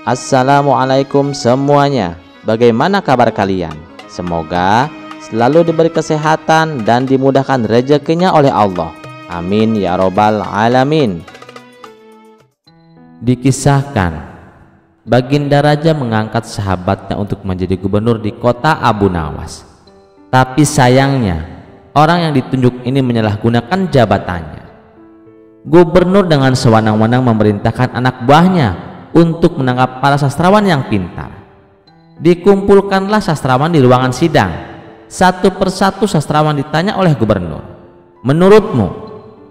Assalamualaikum semuanya. Bagaimana kabar kalian? Semoga selalu diberi kesehatan dan dimudahkan rezekinya oleh Allah. Amin ya robbal alamin. Dikisahkan, Baginda Raja mengangkat sahabatnya untuk menjadi gubernur di kota Abu Nawas. Tapi sayangnya, orang yang ditunjuk ini menyalahgunakan jabatannya. Gubernur dengan sewenang-wenang memerintahkan anak buahnya untuk menangkap para sastrawan yang pintar. Dikumpulkanlah sastrawan di ruangan sidang. Satu persatu sastrawan ditanya oleh gubernur, "Menurutmu,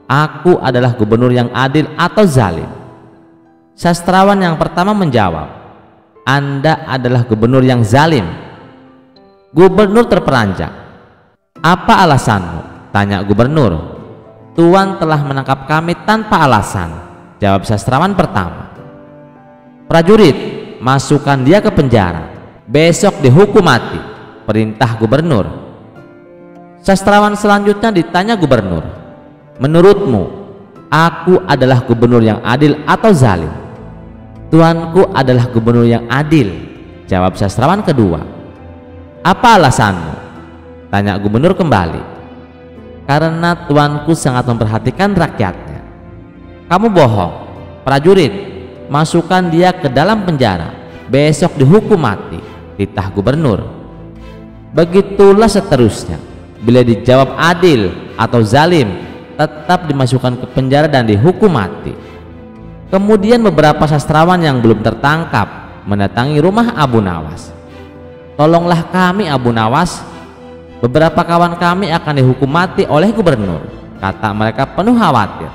aku adalah gubernur yang adil atau zalim?" Sastrawan yang pertama menjawab, "Anda adalah gubernur yang zalim." Gubernur terperanjat. "Apa alasanmu?" tanya gubernur. "Tuan telah menangkap kami tanpa alasan," jawab sastrawan pertama. "Prajurit, masukkan dia ke penjara. Besok dihukum mati," perintah gubernur. Sastrawan selanjutnya ditanya gubernur, "Menurutmu, aku adalah gubernur yang adil atau zalim?" "Tuanku adalah gubernur yang adil," jawab sastrawan kedua. "Apa alasanmu?" tanya gubernur kembali. "Karena tuanku sangat memperhatikan rakyatnya." "Kamu bohong. Prajurit, masukkan dia ke dalam penjara. Besok dihukum mati," titah gubernur. Begitulah seterusnya. Bila dijawab adil atau zalim, tetap dimasukkan ke penjara dan dihukum mati. Kemudian beberapa sastrawan yang belum tertangkap mendatangi rumah Abu Nawas. "Tolonglah kami Abu Nawas, beberapa kawan kami akan dihukum mati oleh gubernur," kata mereka penuh khawatir.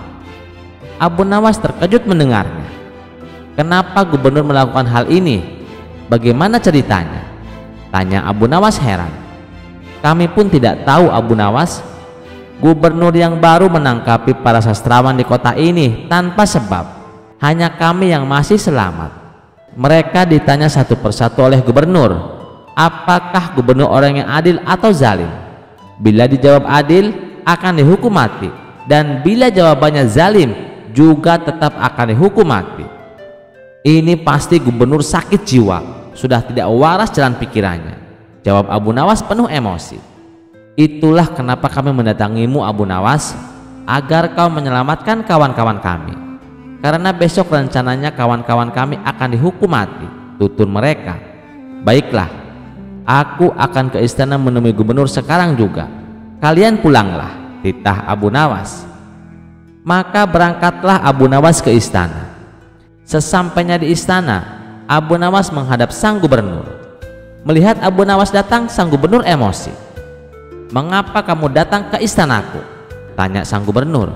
Abu Nawas terkejut mendengarnya. "Kenapa gubernur melakukan hal ini? Bagaimana ceritanya?" tanya Abu Nawas heran. "Kami pun tidak tahu Abu Nawas. Gubernur yang baru menangkapi para sastrawan di kota ini tanpa sebab. Hanya kami yang masih selamat." Mereka ditanya satu persatu oleh gubernur, apakah gubernur orang yang adil atau zalim. Bila dijawab adil, akan dihukum mati, dan bila jawabannya zalim, juga tetap akan dihukum mati. Ini pasti gubernur sakit jiwa, sudah tidak waras jalan pikirannya, jawab Abu Nawas penuh emosi. "Itulah kenapa kami mendatangimu Abu Nawas, agar kau menyelamatkan kawan-kawan kami. Karena besok rencananya kawan-kawan kami akan dihukum mati," tutur mereka. "Baiklah, aku akan ke istana menemui gubernur sekarang juga. Kalian pulanglah," titah Abu Nawas. Maka berangkatlah Abu Nawas ke istana. Sesampainya di istana, Abu Nawas menghadap sang gubernur. Melihat Abu Nawas datang, sang gubernur emosi. "Mengapa kamu datang ke istanaku?" tanya sang gubernur.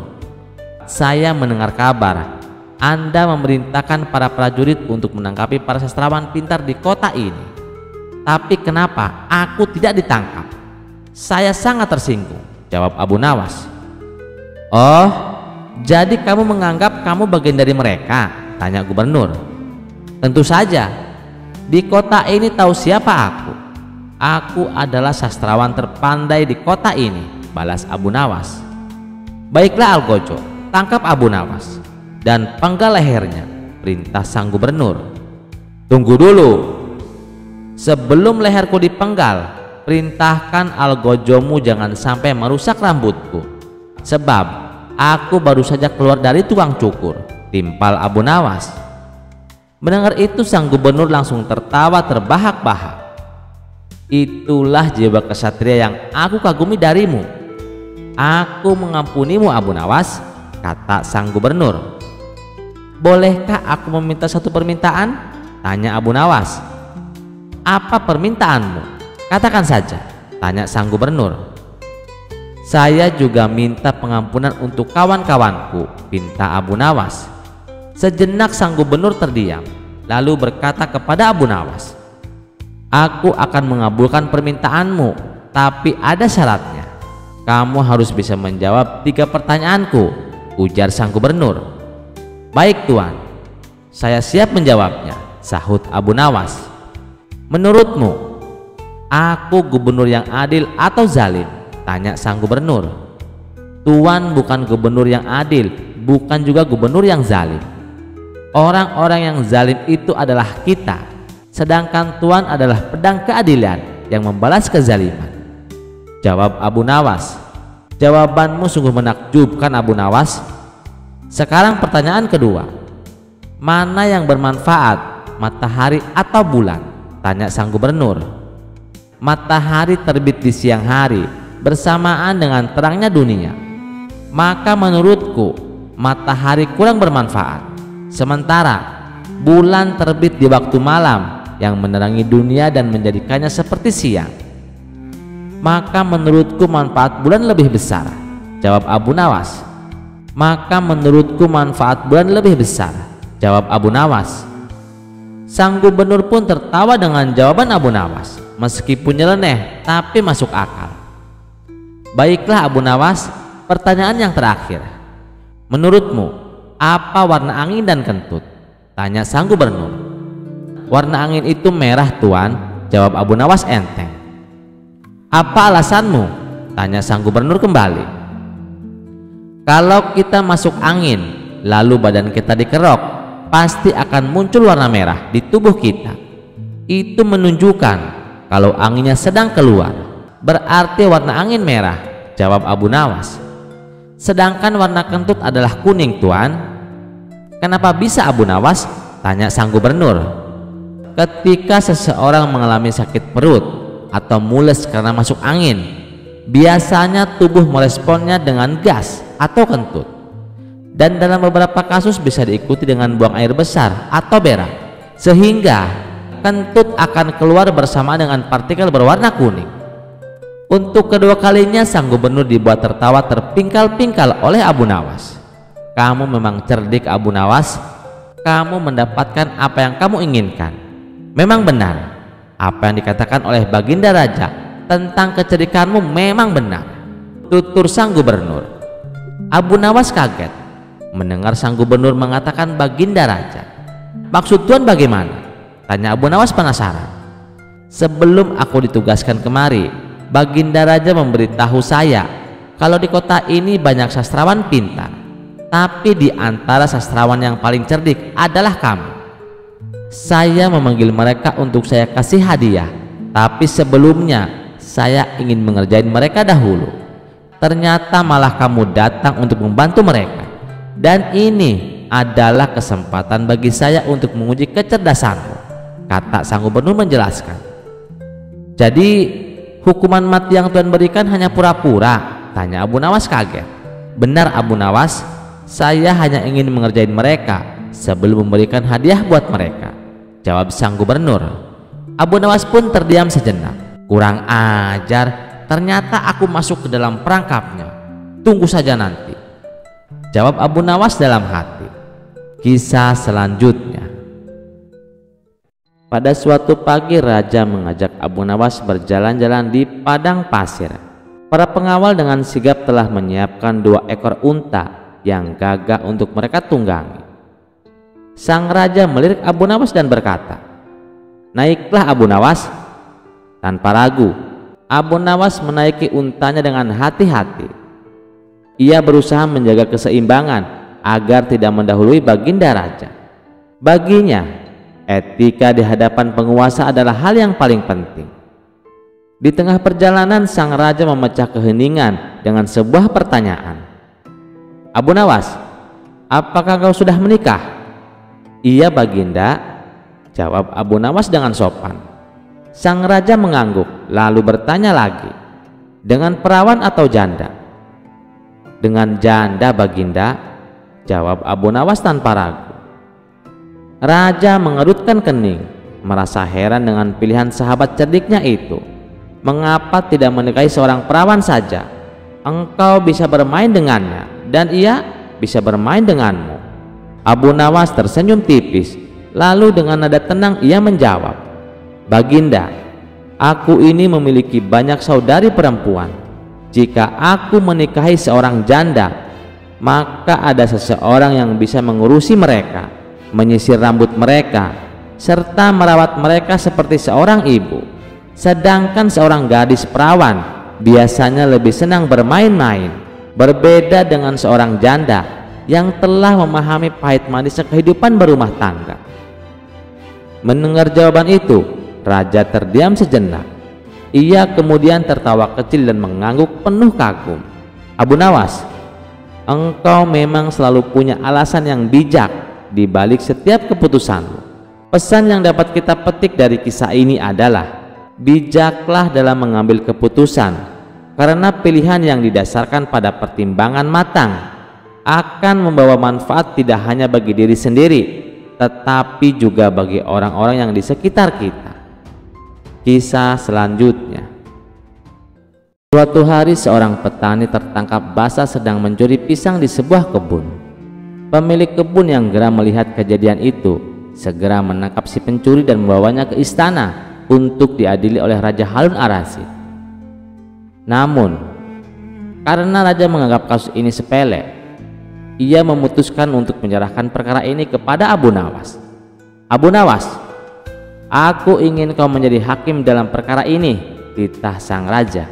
"Saya mendengar kabar Anda memerintahkan para prajurit untuk menangkapi para sastrawan pintar di kota ini. Tapi kenapa aku tidak ditangkap? Saya sangat tersinggung," jawab Abu Nawas. "Oh, jadi kamu menganggap kamu bagian dari mereka?" tanya gubernur. "Tentu saja. Di kota ini tahu siapa aku. Aku adalah sastrawan terpandai di kota ini," balas Abu Nawas. "Baiklah Algojo, tangkap Abu Nawas dan penggal lehernya," perintah sang gubernur. "Tunggu dulu. Sebelum leherku dipenggal, perintahkan Algojomu jangan sampai merusak rambutku. Sebab aku baru saja keluar dari tukang cukur," timpal Abu Nawas. Mendengar itu sang gubernur langsung tertawa terbahak-bahak. "Itulah jiwa kesatria yang aku kagumi darimu. Aku mengampunimu Abu Nawas," kata sang gubernur. "Bolehkah aku meminta satu permintaan?" tanya Abu Nawas. "Apa permintaanmu? Katakan saja," tanya sang gubernur. "Saya juga minta pengampunan untuk kawan-kawanku," pinta Abu Nawas. Sejenak sang gubernur terdiam, lalu berkata kepada Abu Nawas, "Aku akan mengabulkan permintaanmu, tapi ada syaratnya. Kamu harus bisa menjawab 3 pertanyaanku," ujar sang gubernur. "Baik Tuan, saya siap menjawabnya," sahut Abu Nawas. "Menurutmu, aku gubernur yang adil atau zalim?" tanya sang gubernur. "Tuan bukan gubernur yang adil, bukan juga gubernur yang zalim." Orang-orang yang zalim itu adalah kita, sedangkan Tuhan adalah pedang keadilan yang membalas kezaliman. Jawab Abu Nawas. Jawabanmu sungguh menakjubkan, Abu Nawas. Sekarang pertanyaan kedua. Mana yang bermanfaat, matahari atau bulan? Tanya sang gubernur. Matahari terbit di siang hari bersamaan dengan terangnya dunia. Maka menurutku matahari kurang bermanfaat. Sementara bulan terbit di waktu malam yang menerangi dunia dan menjadikannya seperti siang. Maka menurutku manfaat bulan lebih besar. Jawab Abu Nawas. Maka menurutku manfaat bulan lebih besar. Jawab Abu Nawas. Sang gubernur pun tertawa dengan jawaban Abu Nawas, meskipun nyeleneh tapi masuk akal. Baiklah Abu Nawas, pertanyaan yang terakhir. Menurutmu apa warna angin dan kentut? Tanya sang gubernur. Warna angin itu merah, Tuan. Jawab Abu Nawas enteng. Apa alasanmu? Tanya sang gubernur kembali. Kalau kita masuk angin lalu badan kita dikerok, pasti akan muncul warna merah di tubuh kita. Itu menunjukkan kalau anginnya sedang keluar. Berarti warna angin merah. Jawab Abu Nawas. Sedangkan warna kentut adalah kuning, Tuan. Kenapa bisa, Abu Nawas? Tanya sang gubernur. Ketika seseorang mengalami sakit perut atau mules karena masuk angin, biasanya tubuh meresponnya dengan gas atau kentut. Dan dalam beberapa kasus bisa diikuti dengan buang air besar atau berak, sehingga kentut akan keluar bersama dengan partikel berwarna kuning. Untuk kedua kalinya sang gubernur dibuat tertawa terpingkal-pingkal oleh Abu Nawas. Kamu memang cerdik, Abu Nawas. Kamu mendapatkan apa yang kamu inginkan. Memang benar apa yang dikatakan oleh Baginda Raja tentang kecerdikanmu, memang benar, tutur sang gubernur. Abu Nawas kaget mendengar sang gubernur mengatakan Baginda Raja. Maksud Tuan bagaimana? Tanya Abu Nawas penasaran. Sebelum aku ditugaskan kemari, Baginda Raja memberitahu saya kalau di kota ini banyak sastrawan pintar, tapi di antara sastrawan yang paling cerdik adalah kamu. Saya memanggil mereka untuk saya kasih hadiah, tapi sebelumnya saya ingin mengerjain mereka dahulu. Ternyata malah kamu datang untuk membantu mereka, dan ini adalah kesempatan bagi saya untuk menguji kecerdasanmu, kata sang gubernur menjelaskan. Jadi hukuman mati yang Tuhan berikan hanya pura-pura? Tanya Abu Nawas kaget. Benar Abu Nawas, saya hanya ingin mengerjain mereka sebelum memberikan hadiah buat mereka, jawab sang gubernur. Abu Nawas pun terdiam sejenak. Kurang ajar, ternyata aku masuk ke dalam perangkapnya. Tunggu saja nanti, jawab Abu Nawas dalam hati. Kisah selanjutnya. Pada suatu pagi raja mengajak Abu Nawas berjalan-jalan di padang pasir. Para pengawal dengan sigap telah menyiapkan 2 ekor unta yang gagah untuk mereka tunggangi. Sang raja melirik Abu Nawas dan berkata, "Naiklah Abu Nawas." Tanpa ragu, Abu Nawas menaiki untanya dengan hati-hati. Ia berusaha menjaga keseimbangan agar tidak mendahului Baginda Raja. Baginya, etika di hadapan penguasa adalah hal yang paling penting. Di tengah perjalanan sang raja memecah keheningan dengan sebuah pertanyaan. "Abu Nawas, apakah kau sudah menikah?" "Iya Baginda," jawab Abu Nawas dengan sopan. Sang raja mengangguk lalu bertanya lagi, "Dengan perawan atau janda?" "Dengan janda Baginda," jawab Abu Nawas tanpa ragu. Raja mengerutkan kening, merasa heran dengan pilihan sahabat cerdiknya itu. Mengapa tidak menikahi seorang perawan saja? Engkau bisa bermain dengannya dan ia bisa bermain denganmu. Abu Nawas tersenyum tipis, lalu dengan nada tenang ia menjawab, "Baginda, aku ini memiliki banyak saudari perempuan. Jika aku menikahi seorang janda, maka ada seseorang yang bisa mengurusi mereka, menyisir rambut mereka, serta merawat mereka seperti seorang ibu. Sedangkan seorang gadis perawan biasanya lebih senang bermain-main. Berbeda dengan seorang janda, yang telah memahami pahit manisnya kehidupan berumah tangga. Mendengar jawaban itu, raja terdiam sejenak. Ia kemudian tertawa kecil dan mengangguk penuh kagum. Abu Nawas, engkau memang selalu punya alasan yang bijak di balik setiap keputusanmu. Pesan yang dapat kita petik dari kisah ini adalah bijaklah dalam mengambil keputusan, karena pilihan yang didasarkan pada pertimbangan matang akan membawa manfaat tidak hanya bagi diri sendiri, tetapi juga bagi orang-orang yang di sekitar kita. Kisah selanjutnya. Suatu hari seorang petani tertangkap basah sedang mencuri pisang di sebuah kebun. Pemilik kebun yang geram melihat kejadian itu segera menangkap si pencuri dan membawanya ke istana untuk diadili oleh Raja Harun Ar-Rasyid. Namun, karena raja menganggap kasus ini sepele, ia memutuskan untuk menyerahkan perkara ini kepada Abu Nawas. Abu Nawas, aku ingin kau menjadi hakim dalam perkara ini, titah sang raja.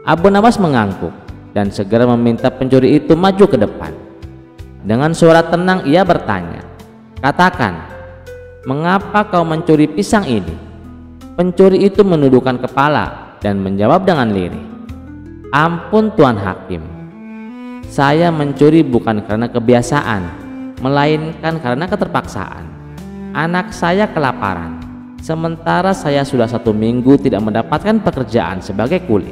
Abu Nawas mengangguk dan segera meminta pencuri itu maju ke depan. Dengan suara tenang ia bertanya, katakan, mengapa kau mencuri pisang ini? Pencuri itu menundukkan kepala dan menjawab dengan lirih, ampun Tuan Hakim, saya mencuri bukan karena kebiasaan, melainkan karena keterpaksaan. Anak saya kelaparan, sementara saya sudah 1 minggu tidak mendapatkan pekerjaan sebagai kuli.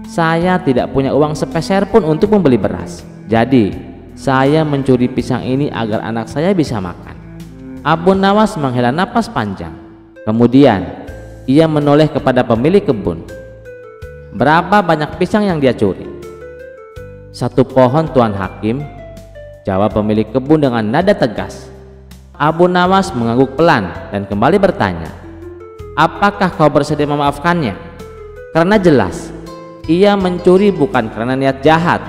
Saya tidak punya uang sepeser pun untuk membeli beras, jadi saya mencuri pisang ini agar anak saya bisa makan. Abu Nawas menghela napas panjang. Kemudian ia menoleh kepada pemilik kebun. Berapa banyak pisang yang dia curi? 1 pohon Tuan Hakim, jawab pemilik kebun dengan nada tegas. Abu Nawas mengangguk pelan dan kembali bertanya, apakah kau bersedia memaafkannya? Karena jelas ia mencuri bukan karena niat jahat,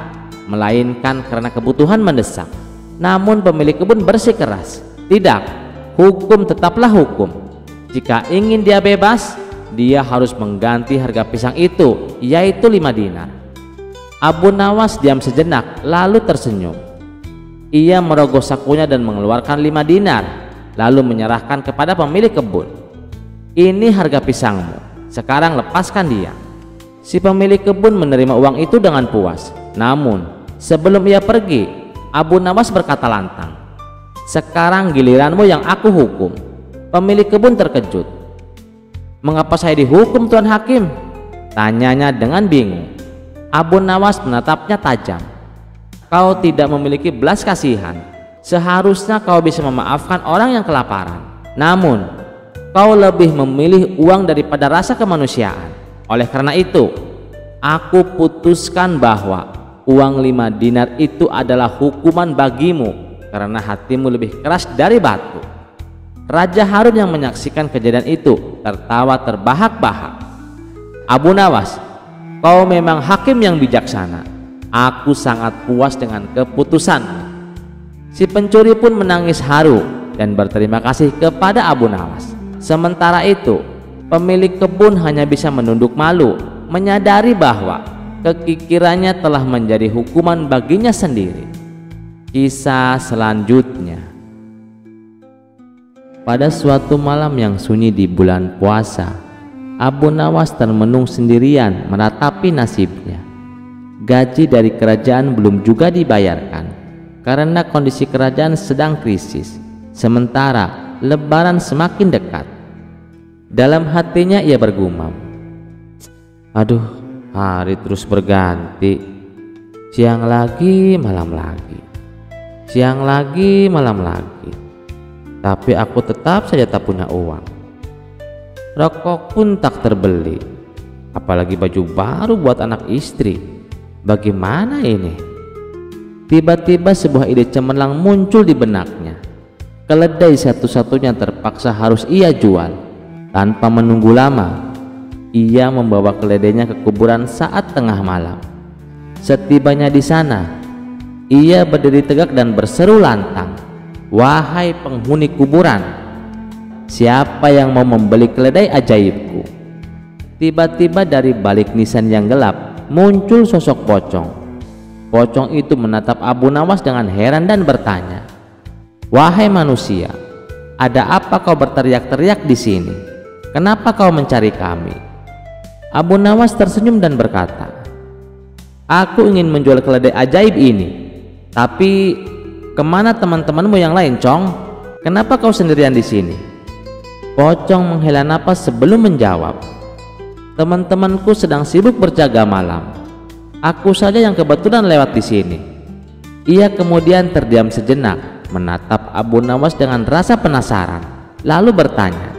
melainkan karena kebutuhan mendesak. Namun pemilik kebun bersikeras, tidak, hukum tetaplah hukum. Jika ingin dia bebas, dia harus mengganti harga pisang itu, yaitu 5 dinar. Abu Nawas diam sejenak lalu tersenyum. Ia merogoh sakunya dan mengeluarkan 5 dinar, lalu menyerahkan kepada pemilik kebun. Ini harga pisangmu, sekarang lepaskan dia. Si pemilik kebun menerima uang itu dengan puas. Namun sebelum ia pergi, Abu Nawas berkata lantang, sekarang giliranmu yang aku hukum. Pemilik kebun terkejut. Mengapa saya dihukum Tuan Hakim? Tanyanya dengan bingung. Abu Nawas menatapnya tajam. Kau tidak memiliki belas kasihan. Seharusnya kau bisa memaafkan orang yang kelaparan. Namun kau lebih memilih uang daripada rasa kemanusiaan. Oleh karena itu, aku putuskan bahwa uang 5 dinar itu adalah hukuman bagimu karena hatimu lebih keras dari batu. Raja Harun yang menyaksikan kejadian itu tertawa terbahak-bahak. Abu Nawas, kau memang hakim yang bijaksana. Aku sangat puas dengan keputusanmu. Si pencuri pun menangis haru dan berterima kasih kepada Abu Nawas. Sementara itu, pemilik kebun hanya bisa menunduk malu, menyadari bahwa kekikirannya telah menjadi hukuman baginya sendiri. Kisah selanjutnya. Pada suatu malam yang sunyi di bulan puasa, Abu Nawas termenung sendirian meratapi nasibnya. Gaji dari kerajaan belum juga dibayarkan karena kondisi kerajaan sedang krisis, sementara Lebaran semakin dekat. Dalam hatinya ia bergumam, aduh, hari terus berganti, siang lagi malam lagi, siang lagi malam lagi. Tapi aku tetap saja tak punya uang. Rokok pun tak terbeli, apalagi baju baru buat anak istri. Bagaimana ini? Tiba-tiba sebuah ide cemerlang muncul di benaknya. Keledai satu-satunya terpaksa harus ia jual. Tanpa menunggu lama, ia membawa keledainya ke kuburan saat tengah malam. Setibanya di sana, ia berdiri tegak dan berseru lantang, wahai penghuni kuburan, siapa yang mau membeli keledai ajaibku? Tiba-tiba dari balik nisan yang gelap muncul sosok pocong. Pocong itu menatap Abu Nawas dengan heran dan bertanya, "Wahai manusia, ada apa kau berteriak-teriak di sini? Kenapa kau mencari kami?" Abu Nawas tersenyum dan berkata, "Aku ingin menjual keledai ajaib ini. Tapi kemana teman-temanmu yang lain, Cong? Kenapa kau sendirian di sini?" Pocong menghela napas sebelum menjawab, "Teman-temanku sedang sibuk berjaga malam. Aku saja yang kebetulan lewat di sini." Ia kemudian terdiam sejenak, menatap Abu Nawas dengan rasa penasaran, lalu bertanya,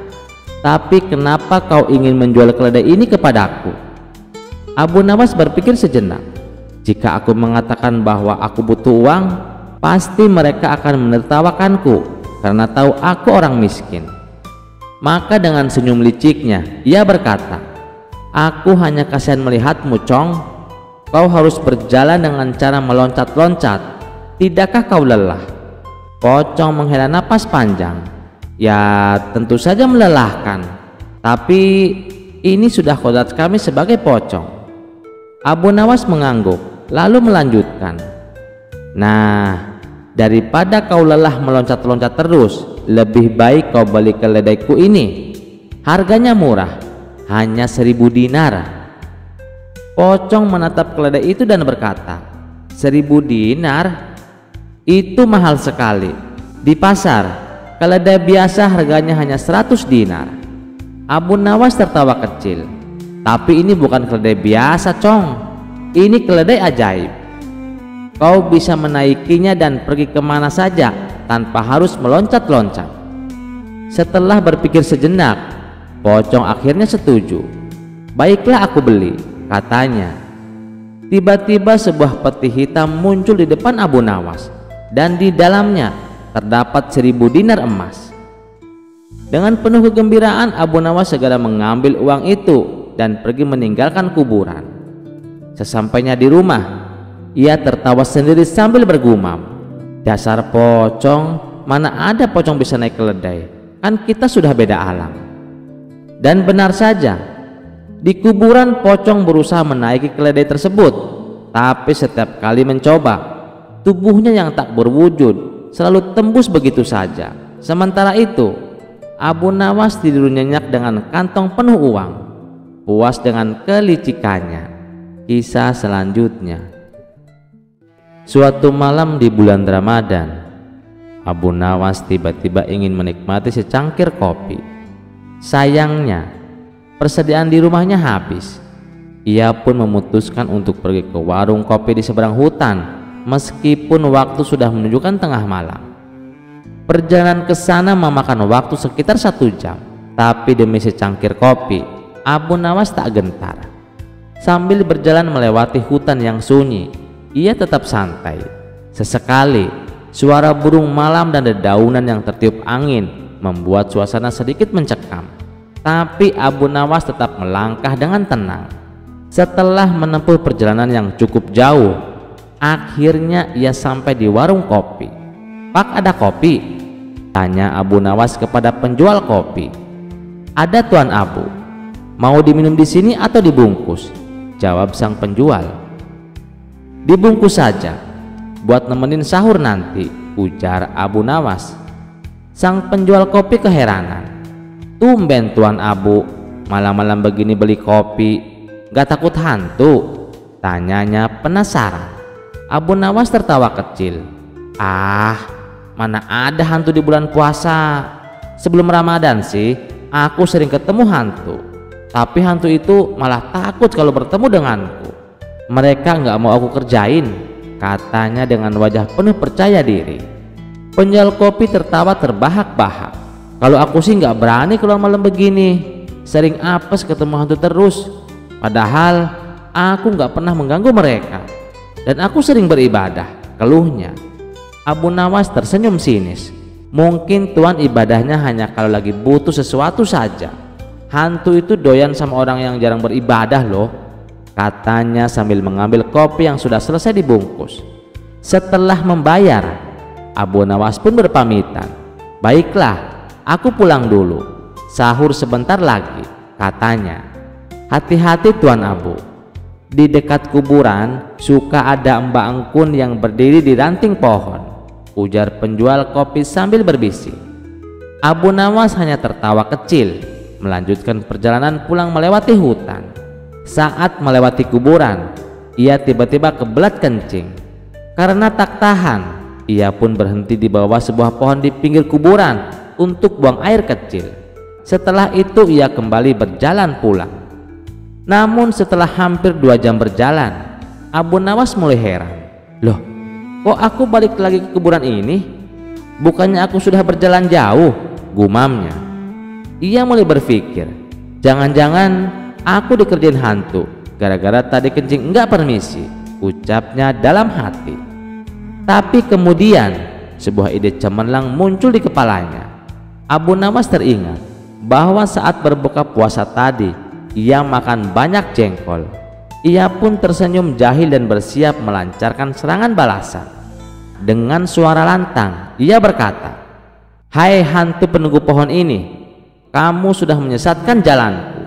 "Tapi kenapa kau ingin menjual keledai ini kepadaku?" Abu Nawas berpikir sejenak. Jika aku mengatakan bahwa aku butuh uang, pasti mereka akan menertawakanku karena tahu aku orang miskin. Maka dengan senyum liciknya ia berkata, "Aku hanya kasihan melihatmu, Cong. Kau harus berjalan dengan cara meloncat-loncat. Tidakkah kau lelah?" Pocong menghela napas panjang. "Ya, tentu saja melelahkan. Tapi ini sudah kodrat kami sebagai pocong." Abu Nawas mengangguk lalu melanjutkan, "Nah, daripada kau lelah meloncat-loncat terus, lebih baik kau beli keledaiku ini. Harganya murah, hanya 1.000 dinar." Pocong menatap keledai itu dan berkata, "1.000 dinar? Itu mahal sekali. Di pasar, keledai biasa harganya hanya 100 dinar." Abu Nawas tertawa kecil. "Tapi ini bukan keledai biasa, Cong. Ini keledai ajaib. Kau bisa menaikinya dan pergi kemana saja tanpa harus meloncat-loncat." Setelah berpikir sejenak, Pocong akhirnya setuju. "Baiklah, aku beli," katanya. Tiba-tiba sebuah peti hitam muncul di depan Abu Nawas, dan di dalamnya terdapat 1.000 dinar emas. Dengan penuh kegembiraan, Abu Nawas segera mengambil uang itu dan pergi meninggalkan kuburan. Sesampainya di rumah, ia tertawa sendiri sambil bergumam, "Dasar pocong, mana ada pocong bisa naik keledai? Kan kita sudah beda alam." Dan benar saja, di kuburan pocong berusaha menaiki keledai tersebut, tapi setiap kali mencoba, tubuhnya yang tak berwujud selalu tembus begitu saja. Sementara itu, Abu Nawas tidur nyenyak dengan kantong penuh uang. Puas dengan kelicikannya. Kisah selanjutnya. Suatu malam di bulan Ramadan, Abu Nawas tiba-tiba ingin menikmati secangkir kopi. Sayangnya, persediaan di rumahnya habis. Ia pun memutuskan untuk pergi ke warung kopi di seberang hutan, meskipun waktu sudah menunjukkan tengah malam. Perjalanan ke sana memakan waktu sekitar 1 jam, tapi demi secangkir kopi, Abu Nawas tak gentar. Sambil berjalan melewati hutan yang sunyi, ia tetap santai. Sesekali, suara burung malam dan dedaunan yang tertiup angin membuat suasana sedikit mencekam. Tapi Abu Nawas tetap melangkah dengan tenang. Setelah menempuh perjalanan yang cukup jauh, akhirnya ia sampai di warung kopi. "Pak, ada kopi?" tanya Abu Nawas kepada penjual kopi. "Ada, Tuan Abu. Mau diminum di sini atau dibungkus?" jawab sang penjual. "Dibungkus saja, buat nemenin sahur nanti," ujar Abu Nawas. Sang penjual kopi keheranan. "Tumben Tuan Abu, malam-malam begini beli kopi, gak takut hantu?" tanyanya penasaran. Abu Nawas tertawa kecil. "Ah, mana ada hantu di bulan puasa. Sebelum Ramadan sih aku sering ketemu hantu, tapi hantu itu malah takut kalau bertemu denganku. Mereka nggak mau aku kerjain," katanya dengan wajah penuh percaya diri. Penjual kopi tertawa terbahak-bahak. "Kalau aku sih nggak berani keluar malam begini. Sering apes ketemu hantu terus. Padahal aku nggak pernah mengganggu mereka. Dan aku sering beribadah," keluhnya. Abu Nawas tersenyum sinis. "Mungkin tuan ibadahnya hanya kalau lagi butuh sesuatu saja. Hantu itu doyan sama orang yang jarang beribadah loh," katanya sambil mengambil kopi yang sudah selesai dibungkus. Setelah membayar, Abu Nawas pun berpamitan. "Baiklah, aku pulang dulu. Sahur sebentar lagi," katanya. "Hati-hati Tuan Abu." Di dekat kuburan suka ada Mbak Engkun yang berdiri di ranting pohon, ujar penjual kopi sambil berbisik. Abu Nawas hanya tertawa kecil, melanjutkan perjalanan pulang melewati hutan. Saat melewati kuburan, ia tiba-tiba kebelat kencing. Karena tak tahan, ia pun berhenti di bawah sebuah pohon di pinggir kuburan untuk buang air kecil. Setelah itu ia kembali berjalan pulang. Namun setelah hampir 2 jam berjalan, Abu Nawas mulai heran. Loh, kok aku balik lagi ke kuburan ini? Bukannya aku sudah berjalan jauh, gumamnya. Ia mulai berpikir, jangan-jangan aku dikerjain hantu gara-gara tadi kencing enggak permisi, ucapnya dalam hati. Tapi kemudian sebuah ide cemerlang muncul di kepalanya. Abu Nawas teringat bahwa saat berbuka puasa tadi ia makan banyak jengkol. Ia pun tersenyum jahil dan bersiap melancarkan serangan balasan. Dengan suara lantang ia berkata, "Hai hantu penunggu pohon ini, kamu sudah menyesatkan jalanku.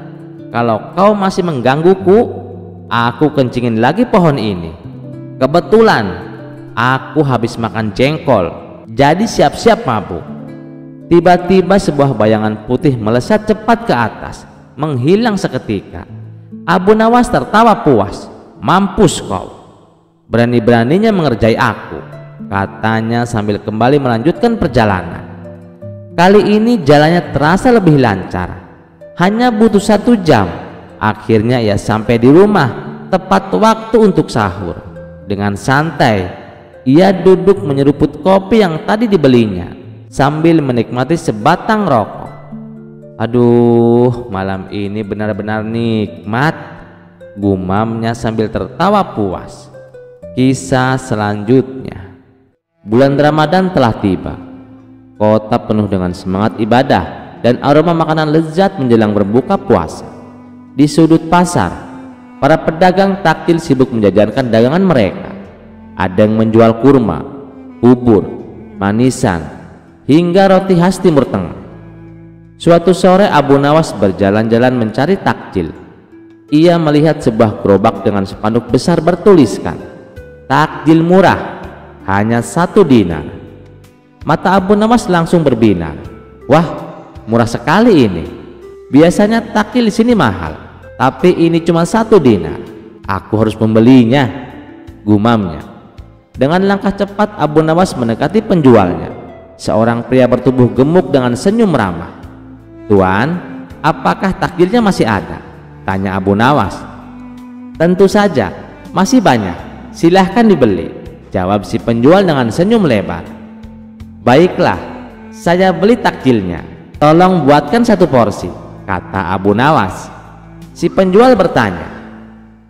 Kalau kau masih menggangguku, aku kencingin lagi pohon ini. Kebetulan aku habis makan jengkol, jadi siap-siap mabuk." Tiba-tiba sebuah bayangan putih melesat cepat ke atas, menghilang seketika. Abu Nawas tertawa puas. "Mampus kau, berani-beraninya mengerjai aku," katanya sambil kembali melanjutkan perjalanan. Kali ini jalannya terasa lebih lancar. Hanya butuh 1 jam. Akhirnya ia sampai di rumah tepat waktu untuk sahur. Dengan santai ia duduk menyeruput kopi yang tadi dibelinya sambil menikmati sebatang rokok. "Aduh, malam ini benar-benar nikmat," gumamnya sambil tertawa puas. Kisah selanjutnya. Bulan Ramadan telah tiba. Kota penuh dengan semangat ibadah dan aroma makanan lezat menjelang berbuka puasa. Di sudut pasar, para pedagang takjil sibuk menjajakan dagangan mereka. Ada yang menjual kurma, bubur, manisan, hingga roti khas Timur Tengah. Suatu sore Abu Nawas berjalan-jalan mencari takjil. Ia melihat sebuah gerobak dengan spanduk besar bertuliskan, "Takjil murah, hanya 1 dinar." Mata Abu Nawas langsung berbinar. "Wah, murah sekali ini. Biasanya takjil di sini mahal, tapi ini cuma 1 dinar. Aku harus membelinya," gumamnya. Dengan langkah cepat Abu Nawas mendekati penjualnya, seorang pria bertubuh gemuk dengan senyum ramah. "Tuan, apakah takjilnya masih ada?" tanya Abu Nawas. "Tentu saja, masih banyak. Silahkan dibeli," jawab si penjual dengan senyum lebar. "Baiklah, saya beli takjilnya. Tolong buatkan 1 porsi," kata Abu Nawas. Si penjual bertanya,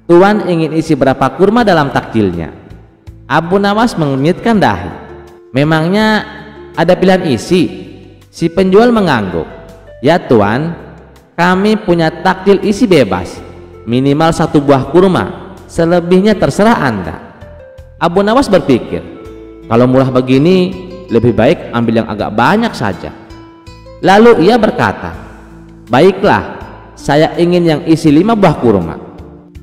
"Tuan ingin isi berapa kurma dalam takjilnya?" Abu Nawas mengenyitkan dahi. "Memangnya ada pilihan isi?" Si penjual mengangguk. "Ya tuan, kami punya takjil isi bebas, minimal 1 buah kurma, selebihnya terserah Anda." Abu Nawas berpikir, kalau murah begini lebih baik ambil yang agak banyak saja. Lalu ia berkata, "Baiklah, saya ingin yang isi 5 buah kurma."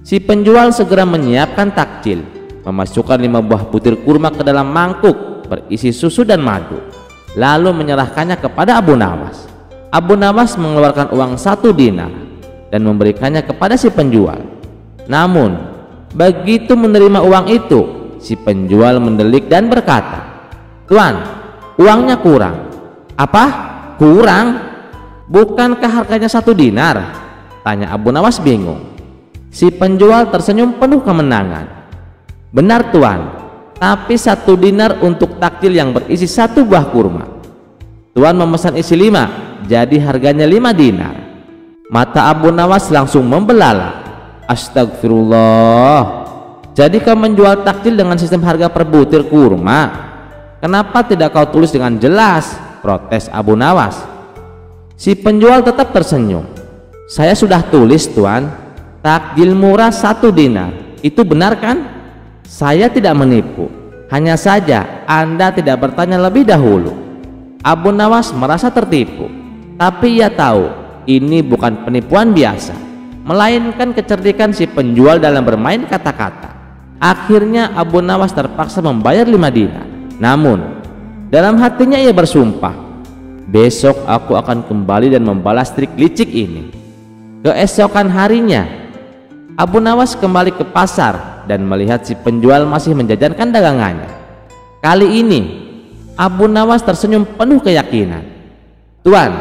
Si penjual segera menyiapkan takjil, memasukkan 5 buah butir kurma ke dalam mangkuk berisi susu dan madu, lalu menyerahkannya kepada Abu Nawas. Abu Nawas mengeluarkan uang 1 dinar dan memberikannya kepada si penjual. Namun begitu menerima uang itu, si penjual mendelik dan berkata, "Tuan, uangnya kurang." "Apa? Kurang? Bukankah harganya 1 dinar?" tanya Abu Nawas bingung. Si penjual tersenyum penuh kemenangan. "Benar tuan, tapi 1 dinar untuk takjil yang berisi 1 buah kurma. Tuan memesan isi 5, jadi harganya 5 dinar." Mata Abu Nawas langsung membelalak. "Astagfirullah, jadi kau menjual takjil dengan sistem harga per butir kurma? Kenapa tidak kau tulis dengan jelas?" protes Abu Nawas. Si penjual tetap tersenyum. "Saya sudah tulis tuan, takjil murah 1 dinar. Itu benar kan? Saya tidak menipu. Hanya saja Anda tidak bertanya lebih dahulu." Abu Nawas merasa tertipu, tapi ia tahu ini bukan penipuan biasa. melainkan kecerdikan si penjual dalam bermain kata-kata. Akhirnya Abu Nawas terpaksa membayar 5 dinar. Namun dalam hatinya ia bersumpah, besok aku akan kembali dan membalas trik licik ini. Keesokan harinya Abu Nawas kembali ke pasar dan melihat si penjual masih menjajankan dagangannya. Kali ini Abu Nawas tersenyum penuh keyakinan. "Tuan,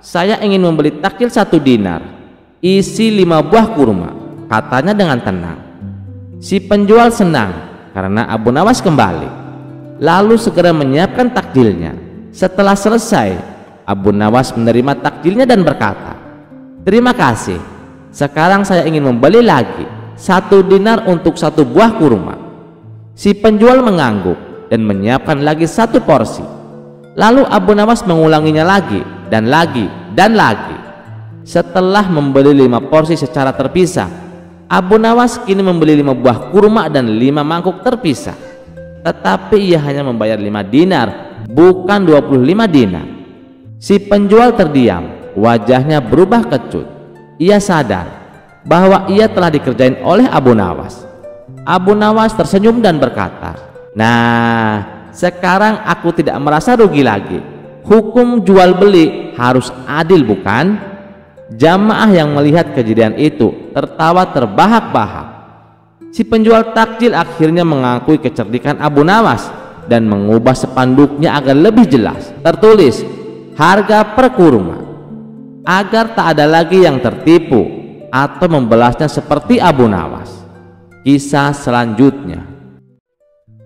saya ingin membeli takjil 1 dinar, isi 5 buah kurma," katanya dengan tenang. Si penjual senang karena Abu Nawas kembali, lalu segera menyiapkan takjilnya. Setelah selesai, Abu Nawas menerima takjilnya dan berkata, "Terima kasih, sekarang saya ingin membeli lagi 1 dinar untuk 1 buah kurma." Si penjual mengangguk dan menyiapkan lagi 1 porsi. Lalu Abu Nawas mengulanginya lagi dan lagi dan lagi. Setelah membeli 5 porsi secara terpisah, Abu Nawas kini membeli 5 buah kurma dan 5 mangkuk terpisah. Tetapi ia hanya membayar 5 dinar, bukan 25 dinar. Si penjual terdiam, wajahnya berubah kecut. Ia sadar bahwa ia telah dikerjain oleh Abu Nawas. Abu Nawas tersenyum dan berkata, "Nah, sekarang aku tidak merasa rugi lagi. Hukum jual beli harus adil, bukan?" Jamaah yang melihat kejadian itu tertawa terbahak-bahak. Si penjual takjil akhirnya mengakui kecerdikan Abu Nawas dan mengubah spanduknya agar lebih jelas tertulis harga per kurma, agar tak ada lagi yang tertipu atau membalasnya seperti Abu Nawas. Kisah selanjutnya.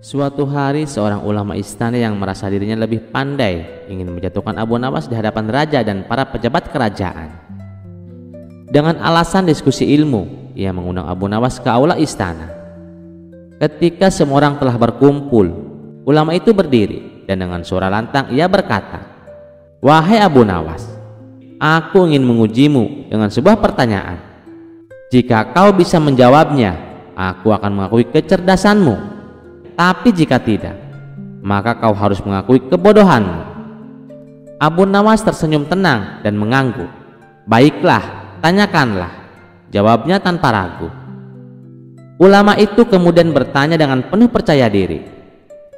Suatu hari seorang ulama istana yang merasa dirinya lebih pandai ingin menjatuhkan Abu Nawas di hadapan raja dan para pejabat kerajaan. Dengan alasan diskusi ilmu, ia mengundang Abu Nawas ke aula istana. Ketika semua orang telah berkumpul, ulama itu berdiri dan dengan suara lantang ia berkata, "Wahai Abu Nawas, aku ingin mengujimu dengan sebuah pertanyaan. Jika kau bisa menjawabnya, aku akan mengakui kecerdasanmu. Tapi jika tidak, maka kau harus mengakui kebodohanmu." Abu Nawas tersenyum tenang dan mengangguk. "Baiklah, tanyakanlah," jawabnya tanpa ragu. Ulama itu kemudian bertanya dengan penuh percaya diri,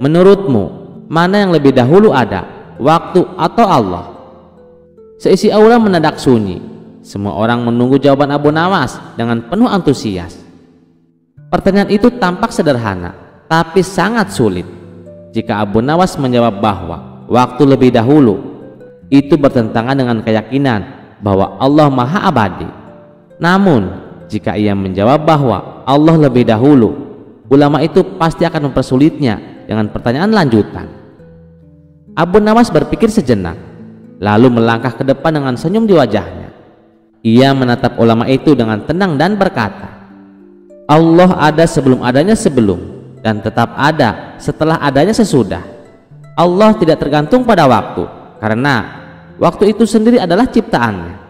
"Menurutmu, mana yang lebih dahulu ada, waktu atau Allah?" Seisi aula mendadak sunyi. Semua orang menunggu jawaban Abu Nawas dengan penuh antusias. Pertanyaan itu tampak sederhana, tapi sangat sulit. Jika Abu Nawas menjawab bahwa waktu lebih dahulu, itu bertentangan dengan keyakinan bahwa Allah Maha Abadi. Namun jika ia menjawab bahwa Allah lebih dahulu, ulama itu pasti akan mempersulitnya dengan pertanyaan lanjutan. Abu Nawas berpikir sejenak, lalu melangkah ke depan dengan senyum di wajahnya. Ia menatap ulama itu dengan tenang dan berkata, "Allah ada sebelum adanya sebelum, dan tetap ada setelah adanya sesudah. Allah tidak tergantung pada waktu, karena waktu itu sendiri adalah ciptaannya."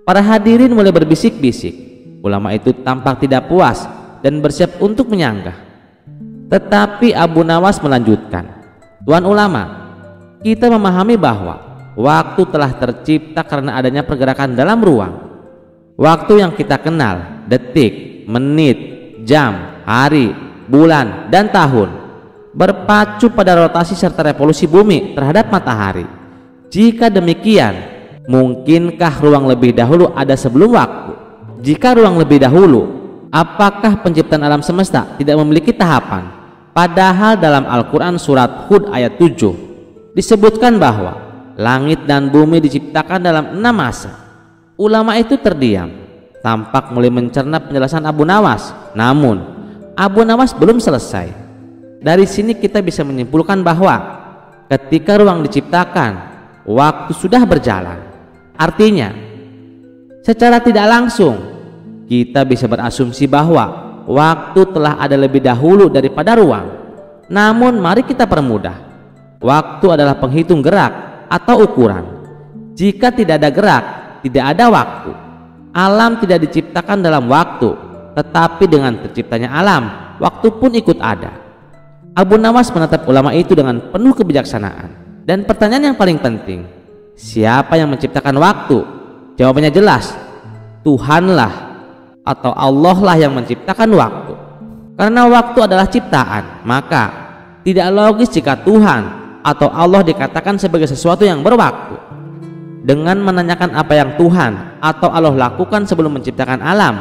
Para hadirin mulai berbisik-bisik. Ulama itu tampak tidak puas dan bersiap untuk menyanggah. Tetapi Abu Nawas melanjutkan, "Tuan ulama, kita memahami bahwa waktu telah tercipta karena adanya pergerakan dalam ruang. Waktu yang kita kenal, detik, menit, jam, hari, bulan, dan tahun, berpacu pada rotasi serta revolusi bumi terhadap matahari. Jika demikian, mungkinkah ruang lebih dahulu ada sebelum waktu? Jika ruang lebih dahulu, apakah penciptaan alam semesta tidak memiliki tahapan? Padahal dalam Al-Quran surat Hud ayat 7 disebutkan bahwa langit dan bumi diciptakan dalam 6 masa." Ulama itu terdiam, tampak mulai mencerna penjelasan Abu Nawas. Namun Abu Nawas belum selesai. Dari sini kita bisa menyimpulkan bahwa ketika ruang diciptakan, waktu sudah berjalan. Artinya, secara tidak langsung kita bisa berasumsi bahwa waktu telah ada lebih dahulu daripada ruang. Namun mari kita permudah. Waktu adalah penghitung gerak atau ukuran. Jika tidak ada gerak, tidak ada waktu. Alam tidak diciptakan dalam waktu, tetapi dengan terciptanya alam, waktu pun ikut ada. Abu Nawas menatap ulama itu dengan penuh kebijaksanaan. Dan pertanyaan yang paling penting, siapa yang menciptakan waktu? Jawabannya jelas, Tuhanlah atau Allah lah yang menciptakan waktu. Karena waktu adalah ciptaan, maka tidak logis jika Tuhan atau Allah dikatakan sebagai sesuatu yang berwaktu. Dengan menanyakan apa yang Tuhan atau Allah lakukan sebelum menciptakan alam,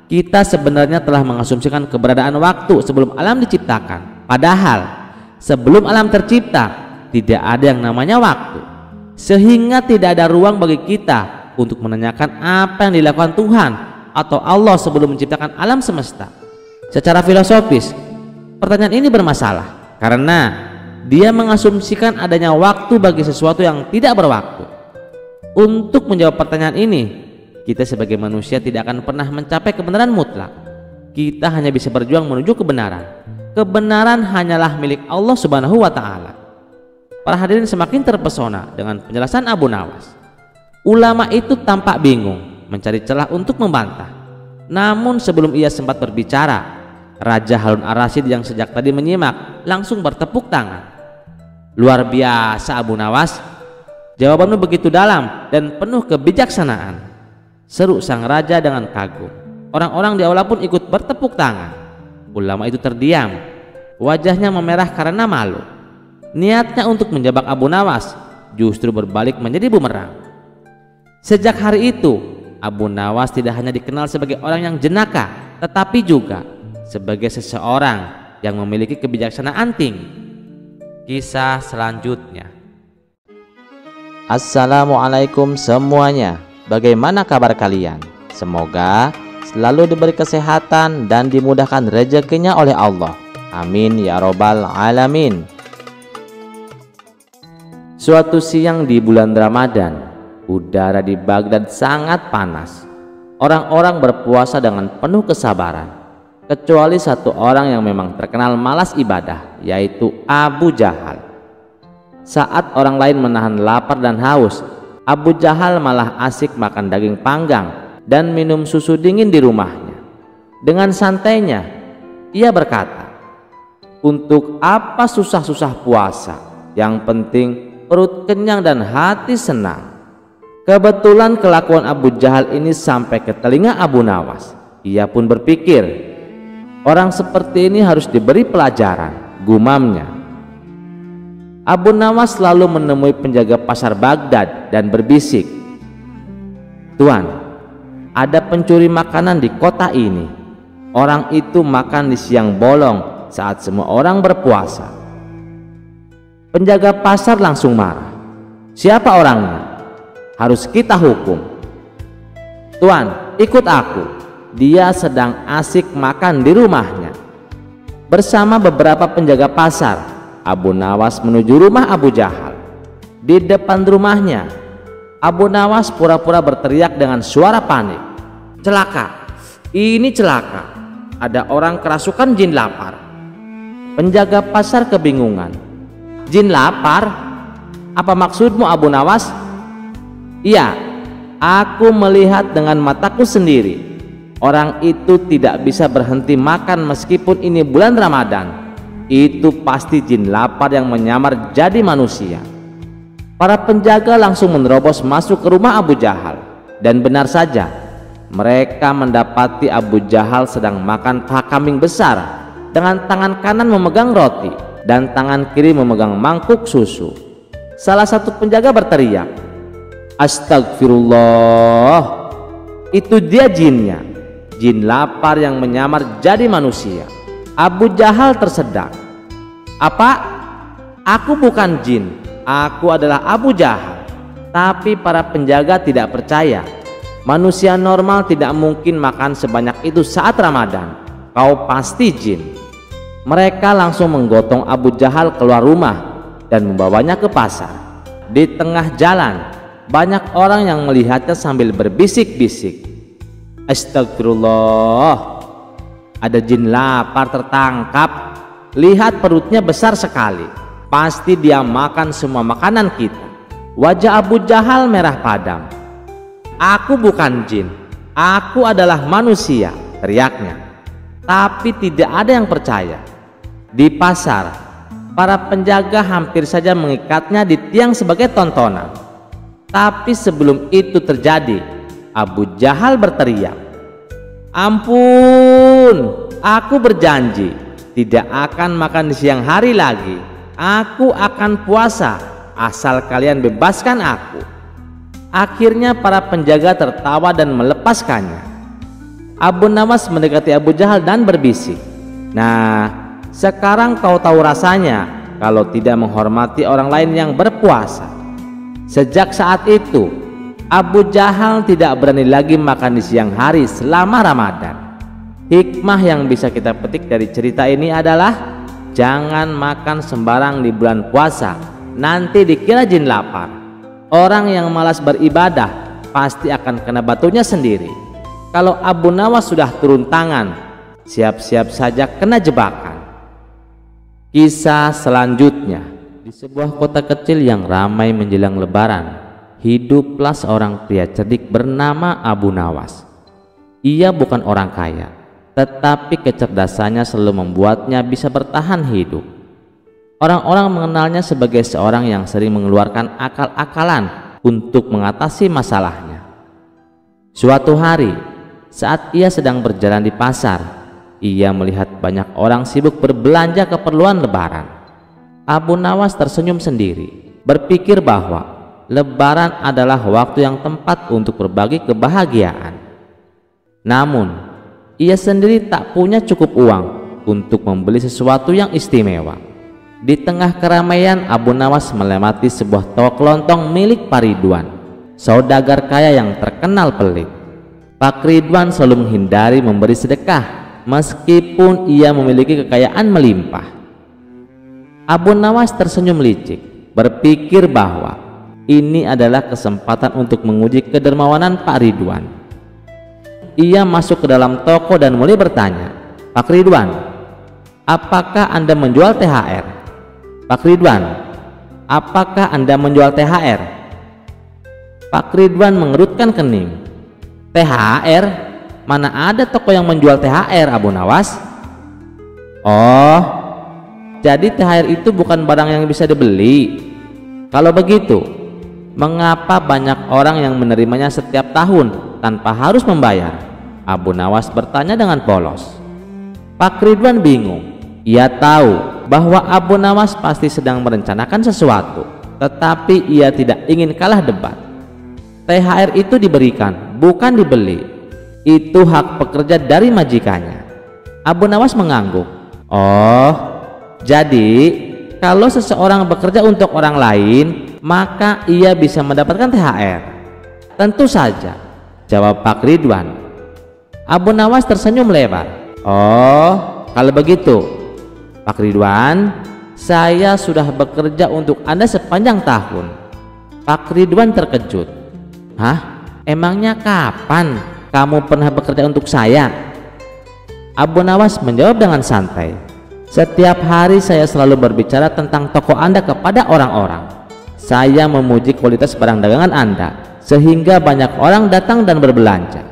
kita sebenarnya telah mengasumsikan keberadaan waktu sebelum alam diciptakan. Padahal sebelum alam tercipta tidak ada yang namanya waktu, sehingga tidak ada ruang bagi kita untuk menanyakan apa yang dilakukan Tuhan atau Allah sebelum menciptakan alam semesta. Secara filosofis, pertanyaan ini bermasalah karena dia mengasumsikan adanya waktu bagi sesuatu yang tidak berwaktu. Untuk menjawab pertanyaan ini, kita sebagai manusia tidak akan pernah mencapai kebenaran mutlak. Kita hanya bisa berjuang menuju kebenaran. Kebenaran hanyalah milik Allah Subhanahu wa Ta'ala. Para hadirin semakin terpesona dengan penjelasan Abu Nawas. Ulama itu tampak bingung, mencari celah untuk membantah. Namun sebelum ia sempat berbicara, Raja Harun ar-Rasyid yang sejak tadi menyimak langsung bertepuk tangan. Luar biasa Abu Nawas, jawabanmu begitu dalam dan penuh kebijaksanaan, seru sang raja dengan kagum. Orang-orang di aula pun ikut bertepuk tangan. Ulama itu terdiam, wajahnya memerah karena malu. Niatnya untuk menjebak Abu Nawas justru berbalik menjadi bumerang. Sejak hari itu, Abu Nawas tidak hanya dikenal sebagai orang yang jenaka, tetapi juga sebagai seseorang yang memiliki kebijaksanaan tinggi. Kisah selanjutnya. Assalamualaikum semuanya. Bagaimana kabar kalian? Semoga selalu diberi kesehatan dan dimudahkan rezekinya oleh Allah. Amin ya robbal alamin. Suatu siang di bulan Ramadan, udara di Baghdad sangat panas. Orang-orang berpuasa dengan penuh kesabaran, kecuali satu orang yang memang terkenal malas ibadah, yaitu Abu Jahal. Saat orang lain menahan lapar dan haus, Abu Jahal malah asik makan daging panggang dan minum susu dingin di rumahnya. Dengan santainya, ia berkata, "Untuk apa susah-susah puasa? Yang penting perut kenyang dan hati senang." Kebetulan kelakuan Abu Jahal ini sampai ke telinga Abu Nawas. Ia pun berpikir, orang seperti ini harus diberi pelajaran, gumamnya. Abu Nawas lalu menemui penjaga pasar Baghdad dan berbisik, "Tuan, ada pencuri makanan di kota ini. Orang itu makan di siang bolong saat semua orang berpuasa." Penjaga pasar langsung marah. "Siapa orangnya? Harus kita hukum." "Tuan, ikut aku. Dia sedang asik makan di rumahnya." Bersama beberapa penjaga pasar, Abu Nawas menuju rumah Abu Jahal. Di depan rumahnya, Abu Nawas pura-pura berteriak dengan suara panik, "Celaka! Ini celaka! Ada orang kerasukan jin lapar." Penjaga pasar kebingungan. "Jin lapar? Apa maksudmu Abu Nawas?" "Iya, aku melihat dengan mataku sendiri. Orang itu tidak bisa berhenti makan meskipun ini bulan Ramadan. Itu pasti jin lapar yang menyamar jadi manusia." Para penjaga langsung menerobos masuk ke rumah Abu Jahal. Dan benar saja, mereka mendapati Abu Jahal sedang makan paha kambing besar dengan tangan kanan memegang roti dan tangan kiri memegang mangkuk susu. Salah satu penjaga berteriak, "Astagfirullah, itu dia jinnya, jin lapar yang menyamar jadi manusia." Abu Jahal tersedak. "Apa? Aku bukan jin, aku adalah Abu Jahal." Tapi para penjaga tidak percaya. Manusia normal tidak mungkin makan sebanyak itu saat Ramadan. Kau pasti jin. Mereka langsung menggotong Abu Jahal keluar rumah dan membawanya ke pasar. Di tengah jalan, banyak orang yang melihatnya sambil berbisik-bisik, "Astagfirullah, ada jin lapar tertangkap. Lihat perutnya besar sekali. Pasti dia makan semua makanan kita." Wajah Abu Jahal merah padam. "Aku bukan jin, aku adalah manusia," teriaknya. Tapi tidak ada yang percaya. Di pasar, para penjaga hampir saja mengikatnya di tiang sebagai tontonan. Tapi sebelum itu terjadi, Abu Jahal berteriak, "Ampun, aku berjanji tidak akan makan di siang hari lagi. Aku akan puasa asal kalian bebaskan aku." Akhirnya para penjaga tertawa dan melepaskannya. Abu Nawas mendekati Abu Jahal dan berbisik, "Nah, sekarang kau tahu rasanya kalau tidak menghormati orang lain yang berpuasa." Sejak saat itu Abu Jahal tidak berani lagi makan di siang hari selama Ramadan. Hikmah yang bisa kita petik dari cerita ini adalah jangan makan sembarang di bulan puasa, nanti dikira jin lapar. Orang yang malas beribadah pasti akan kena batunya sendiri. Kalau Abu Nawas sudah turun tangan, siap-siap saja kena jebakan. Kisah selanjutnya, di sebuah kota kecil yang ramai menjelang Lebaran, hiduplah seorang pria cerdik bernama Abu Nawas. Ia bukan orang kaya, tetapi kecerdasannya selalu membuatnya bisa bertahan hidup. Orang-orang mengenalnya sebagai seorang yang sering mengeluarkan akal-akalan untuk mengatasi masalahnya. Suatu hari, saat ia sedang berjalan di pasar, ia melihat banyak orang sibuk berbelanja keperluan Lebaran. Abu Nawas tersenyum sendiri, berpikir bahwa Lebaran adalah waktu yang tepat untuk berbagi kebahagiaan. Namun, ia sendiri tak punya cukup uang untuk membeli sesuatu yang istimewa. Di tengah keramaian, Abu Nawas melewati sebuah toko kelontong milik Pak Ridwan, saudagar kaya yang terkenal pelit. Pak Ridwan selalu menghindari memberi sedekah meskipun ia memiliki kekayaan melimpah. Abu Nawas tersenyum licik, berpikir bahwa ini adalah kesempatan untuk menguji kedermawanan Pak Ridwan. Ia masuk ke dalam toko dan mulai bertanya, "Pak Ridwan, apakah Anda menjual THR? Pak Ridwan, apakah Anda menjual THR?" Pak Ridwan mengerutkan kening. "THR? Mana ada toko yang menjual THR, Abu Nawas?" "Oh, jadi THR itu bukan barang yang bisa dibeli. Kalau begitu, mengapa banyak orang yang menerimanya setiap tahun tanpa harus membayar?" Abu Nawas bertanya dengan polos. Pak Ridwan bingung. Ia tahu bahwa Abu Nawas pasti sedang merencanakan sesuatu, tetapi ia tidak ingin kalah debat. THR itu diberikan, bukan dibeli. Itu hak pekerja dari majikannya. Abu Nawas mengangguk. "Oh, jadi kalau seseorang bekerja untuk orang lain, maka ia bisa mendapatkan THR?" "Tentu saja," jawab Pak Ridwan. Abu Nawas tersenyum lebar. "Oh, kalau begitu, Pak Ridwan, saya sudah bekerja untuk Anda sepanjang tahun." Pak Ridwan terkejut. "Hah? Emangnya kapan kamu pernah bekerja untuk saya?" Abu Nawas menjawab dengan santai. "Setiap hari saya selalu berbicara tentang toko Anda kepada orang-orang. Saya memuji kualitas barang dagangan Anda sehingga banyak orang datang dan berbelanja.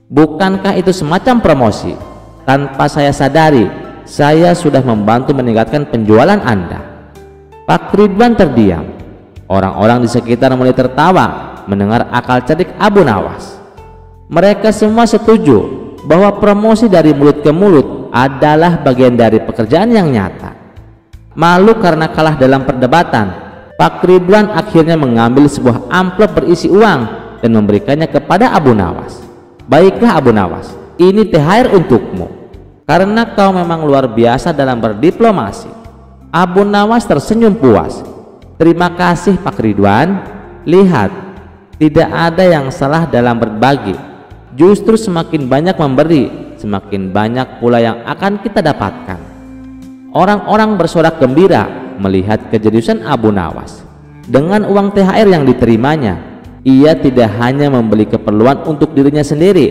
Bukankah itu semacam promosi? Tanpa saya sadari, saya sudah membantu meningkatkan penjualan Anda." Pak Ridwan terdiam. Orang-orang di sekitar mulai tertawa mendengar akal cerdik Abu Nawas. Mereka semua setuju bahwa promosi dari mulut ke mulut adalah bagian dari pekerjaan yang nyata. Malu karena kalah dalam perdebatan, Pak Ridwan akhirnya mengambil sebuah amplop berisi uang dan memberikannya kepada Abu Nawas. "Baiklah Abu Nawas, ini THR untukmu. Karena kau memang luar biasa dalam berdiplomasi." Abu Nawas tersenyum puas. "Terima kasih Pak Ridwan. Lihat, tidak ada yang salah dalam berbagi. Justru semakin banyak memberi, semakin banyak pula yang akan kita dapatkan." Orang-orang bersorak gembira melihat kejeniusan Abu Nawas. Dengan uang THR yang diterimanya, ia tidak hanya membeli keperluan untuk dirinya sendiri,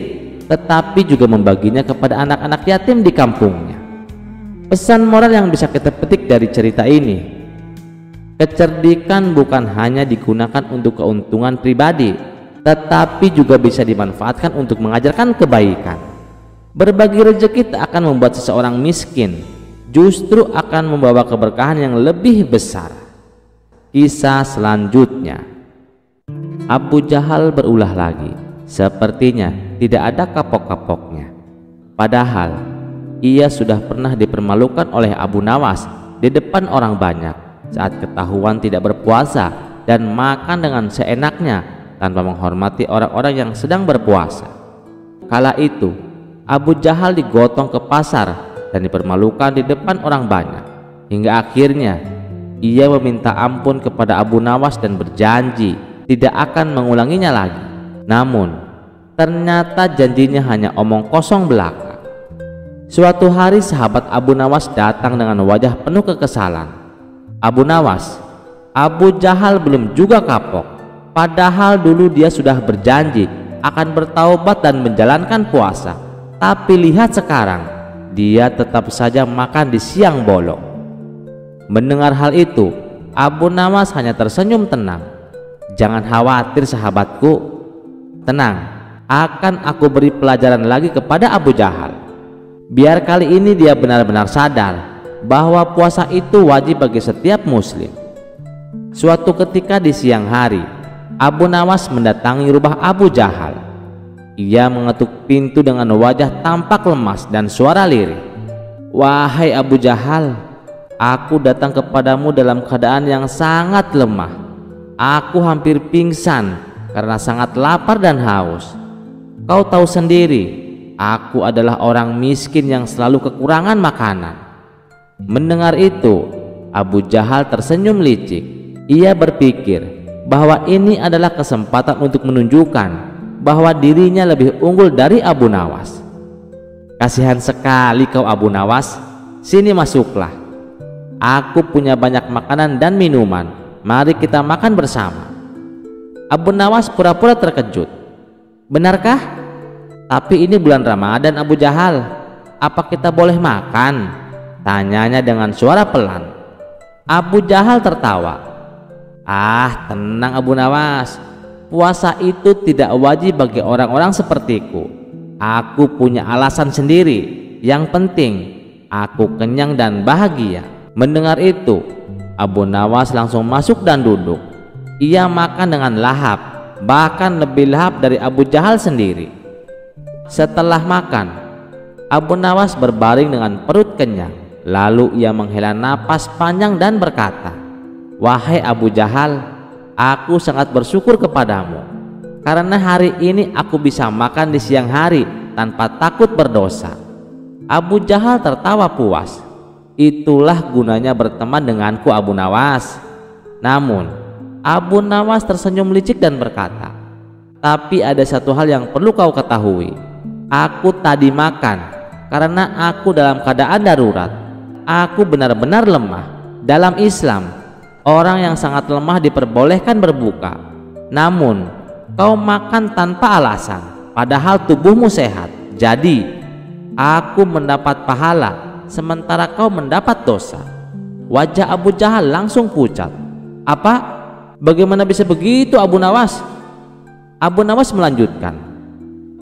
tetapi juga membaginya kepada anak-anak yatim di kampungnya. Pesan moral yang bisa kita petik dari cerita ini, kecerdikan bukan hanya digunakan untuk keuntungan pribadi, tetapi juga bisa dimanfaatkan untuk mengajarkan kebaikan. Berbagi rezeki tak akan membuat seseorang miskin, justru akan membawa keberkahan yang lebih besar. Kisah selanjutnya, Abu Jahal berulah lagi. Sepertinya tidak ada kapok-kapoknya. Padahal ia sudah pernah dipermalukan oleh Abu Nawas di depan orang banyak saat ketahuan tidak berpuasa dan makan dengan seenaknya tanpa menghormati orang-orang yang sedang berpuasa. Kala itu Abu Jahal digotong ke pasar dan dipermalukan di depan orang banyak, hingga akhirnya ia meminta ampun kepada Abu Nawas dan berjanji tidak akan mengulanginya lagi. Namun ternyata janjinya hanya omong kosong belaka. Suatu hari sahabat Abu Nawas datang dengan wajah penuh kekesalan. Abu Nawas, Abu Jahal belum juga kapok, padahal dulu dia sudah berjanji akan bertaubat dan menjalankan puasa. Tapi lihat sekarang, dia tetap saja makan di siang bolong. Mendengar hal itu, Abu Nawas hanya tersenyum tenang. Jangan khawatir sahabatku, tenang, akan aku beri pelajaran lagi kepada Abu Jahal. Biar kali ini dia benar-benar sadar bahwa puasa itu wajib bagi setiap muslim. Suatu ketika di siang hari, Abu Nawas mendatangi rumah Abu Jahal. Ia mengetuk pintu dengan wajah tampak lemas dan suara lirih. "Wahai Abu Jahal, aku datang kepadamu dalam keadaan yang sangat lemah. Aku hampir pingsan karena sangat lapar dan haus. Kau tahu sendiri, aku adalah orang miskin yang selalu kekurangan makanan." Mendengar itu, Abu Jahal tersenyum licik. Ia berpikir bahwa ini adalah kesempatan untuk menunjukkan bahwa dirinya lebih unggul dari Abu Nawas. "Kasihan sekali kau Abu Nawas, sini masuklah. Aku punya banyak makanan dan minuman, mari kita makan bersama." Abu Nawas pura-pura terkejut. "Benarkah? Tapi ini bulan Ramadan Abu Jahal, apa kita boleh makan?" tanyanya dengan suara pelan. Abu Jahal tertawa. "Ah, tenang Abu Nawas, puasa itu tidak wajib bagi orang-orang sepertiku. Aku punya alasan sendiri. Yang penting aku kenyang dan bahagia." Mendengar itu, Abu Nawas langsung masuk dan duduk. Ia makan dengan lahap, bahkan lebih lahap dari Abu Jahal sendiri. Setelah makan, Abu Nawas berbaring dengan perut kenyang. Lalu ia menghela napas panjang dan berkata, "Wahai Abu Jahal, aku sangat bersyukur kepadamu karena hari ini aku bisa makan di siang hari tanpa takut berdosa." Abu Jahal tertawa puas. "Itulah gunanya berteman denganku Abu Nawas." Namun Abu Nawas tersenyum licik dan berkata, "Tapi ada satu hal yang perlu kau ketahui. Aku tadi makan karena aku dalam keadaan darurat. Aku benar-benar lemah. Dalam Islam, orang yang sangat lemah diperbolehkan berbuka. Namun kau makan tanpa alasan, padahal tubuhmu sehat. Jadi aku mendapat pahala sementara kau mendapat dosa." Wajah Abu Jahal langsung pucat. "Apa? Bagaimana bisa begitu Abu Nawas?" Abu Nawas melanjutkan,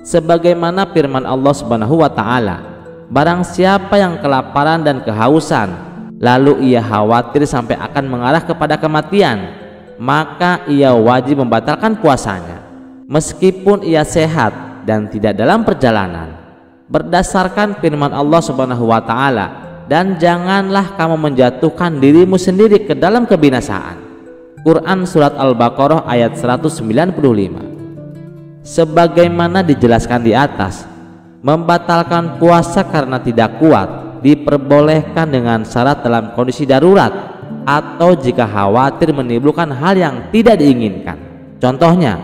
"Sebagaimana firman Allah Subhanahu wa Ta'ala, barang siapa yang kelaparan dan kehausan, lalu ia khawatir sampai akan mengarah kepada kematian, maka ia wajib membatalkan puasanya, meskipun ia sehat dan tidak dalam perjalanan, berdasarkan firman Allah Subhanahu wa Ta'ala, dan janganlah kamu menjatuhkan dirimu sendiri ke dalam kebinasaan." Quran Surat Al-Baqarah ayat 195. Sebagaimana dijelaskan di atas, membatalkan puasa karena tidak kuat diperbolehkan dengan syarat dalam kondisi darurat atau jika khawatir menimbulkan hal yang tidak diinginkan. Contohnya,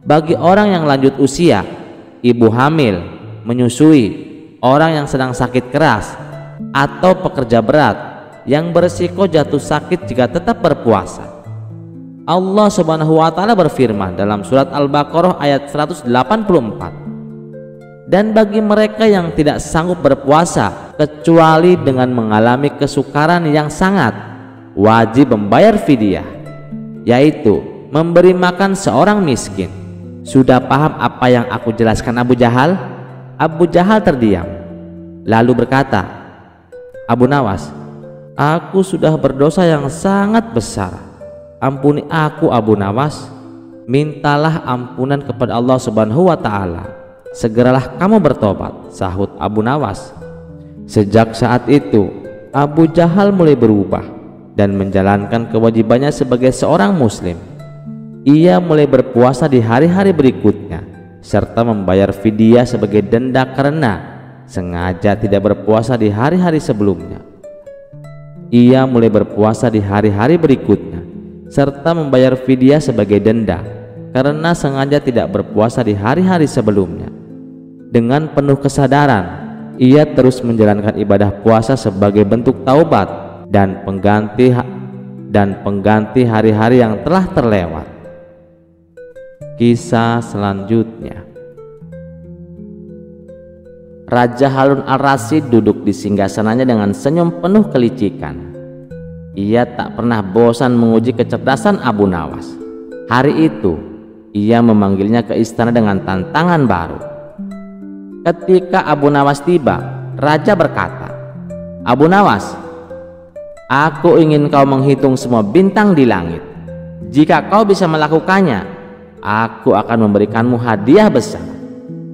bagi orang yang lanjut usia, ibu hamil, menyusui, orang yang sedang sakit keras, atau pekerja berat yang berisiko jatuh sakit jika tetap berpuasa. Allah Subhanahu wa Ta'ala berfirman dalam surat Al-Baqarah ayat 184, "Dan bagi mereka yang tidak sanggup berpuasa kecuali dengan mengalami kesukaran yang sangat, wajib membayar fidyah, yaitu memberi makan seorang miskin." Sudah paham apa yang aku jelaskan Abu Jahal? Abu Jahal terdiam, lalu berkata, "Abu Nawas, aku sudah berdosa yang sangat besar. Ampuni aku Abu Nawas." Mintalah ampunan kepada Allah Subhanahu wa ta'ala, segeralah kamu bertobat, sahut Abu Nawas. Sejak saat itu Abu Jahal mulai berubah dan menjalankan kewajibannya sebagai seorang muslim. Ia mulai berpuasa di hari-hari berikutnya serta membayar fidyah sebagai denda karena sengaja tidak berpuasa di hari-hari sebelumnya. Ia mulai berpuasa di hari-hari berikutnya serta membayar fidyah sebagai denda karena sengaja tidak berpuasa di hari-hari sebelumnya. Dengan penuh kesadaran, ia terus menjalankan ibadah puasa sebagai bentuk taubat dan pengganti hari-hari yang telah terlewat. Kisah selanjutnya, Raja Harun al-Rasyid duduk di singgasananya dengan senyum penuh kelicikan. Ia tak pernah bosan menguji kecerdasan Abu Nawas. Hari itu ia memanggilnya ke istana dengan tantangan baru. Ketika Abu Nawas tiba, raja berkata, "Abu Nawas, aku ingin kau menghitung semua bintang di langit. Jika kau bisa melakukannya, aku akan memberikanmu hadiah besar.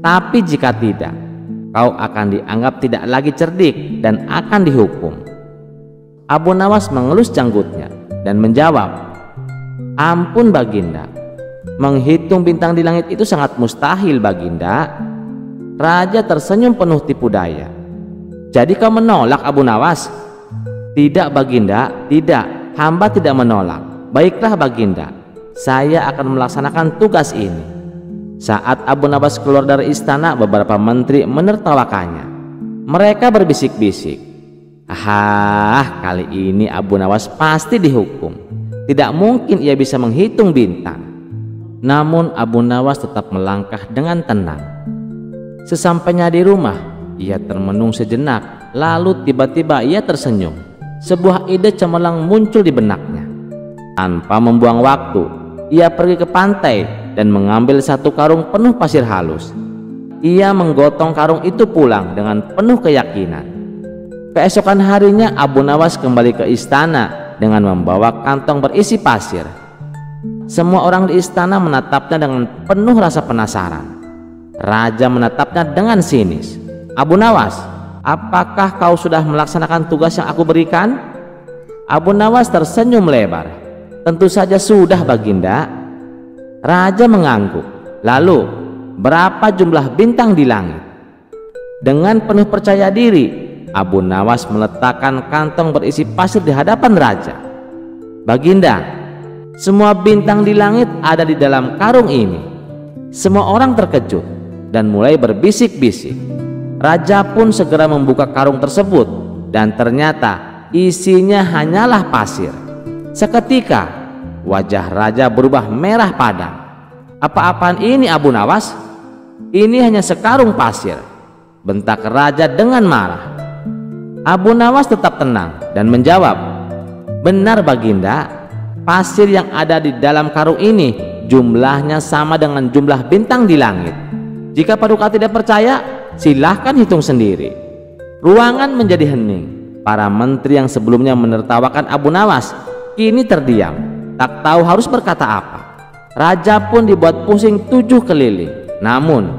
Tapi jika tidak, kau akan dianggap tidak lagi cerdik dan akan dihukum." Abu Nawas mengelus janggutnya dan menjawab, "Ampun Baginda, menghitung bintang di langit itu sangat mustahil Baginda." Raja tersenyum penuh tipu daya. "Jadi kau menolak Abu Nawas?" "Tidak Baginda, tidak, hamba tidak menolak." "Baiklah Baginda, saya akan melaksanakan tugas ini." Saat Abu Nawas keluar dari istana, beberapa menteri menertawakannya. Mereka berbisik-bisik, kali ini Abu Nawas pasti dihukum. Tidak mungkin ia bisa menghitung bintang." Namun Abu Nawas tetap melangkah dengan tenang. Sesampainya di rumah, ia termenung sejenak, lalu tiba-tiba ia tersenyum. Sebuah ide cemerlang muncul di benaknya. Tanpa membuang waktu, ia pergi ke pantai dan mengambil satu karung penuh pasir halus. Ia menggotong karung itu pulang dengan penuh keyakinan. Keesokan harinya Abu Nawas kembali ke istana dengan membawa kantong berisi pasir. Semua orang di istana menatapnya dengan penuh rasa penasaran. Raja menatapnya dengan sinis. "Abu Nawas, apakah kau sudah melaksanakan tugas yang aku berikan?" Abu Nawas tersenyum lebar. "Tentu saja sudah Baginda." Raja mengangguk. "Lalu, berapa jumlah bintang di langit?" Dengan penuh percaya diri, Abu Nawas meletakkan kantong berisi pasir di hadapan raja. "Baginda, semua bintang di langit ada di dalam karung ini." Semua orang terkejut dan mulai berbisik-bisik. Raja pun segera membuka karung tersebut dan ternyata isinya hanyalah pasir. Seketika wajah raja berubah merah padam. "Apa-apaan ini Abu Nawas? Ini hanya sekarung pasir," bentak raja dengan marah. Abu Nawas tetap tenang dan menjawab, "Benar Baginda, pasir yang ada di dalam karung ini jumlahnya sama dengan jumlah bintang di langit. Jika Paduka tidak percaya, silahkan hitung sendiri." Ruangan menjadi hening. Para menteri yang sebelumnya menertawakan Abu Nawas kini terdiam, tak tahu harus berkata apa. Raja pun dibuat pusing 7 keliling. Namun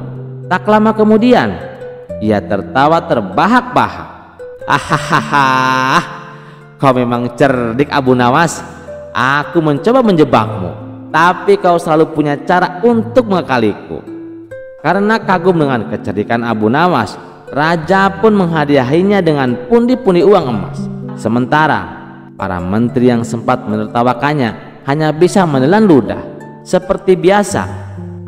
tak lama kemudian ia tertawa terbahak-bahak. "Hahaha, kau memang cerdik Abu Nawas. Aku mencoba menjebakmu, tapi kau selalu punya cara untuk mengakaliku." Karena kagum dengan kecerdikan Abu Nawas, raja pun menghadiahinya dengan pundi-pundi uang emas. Sementara para menteri yang sempat menertawakannya hanya bisa menelan ludah. Seperti biasa,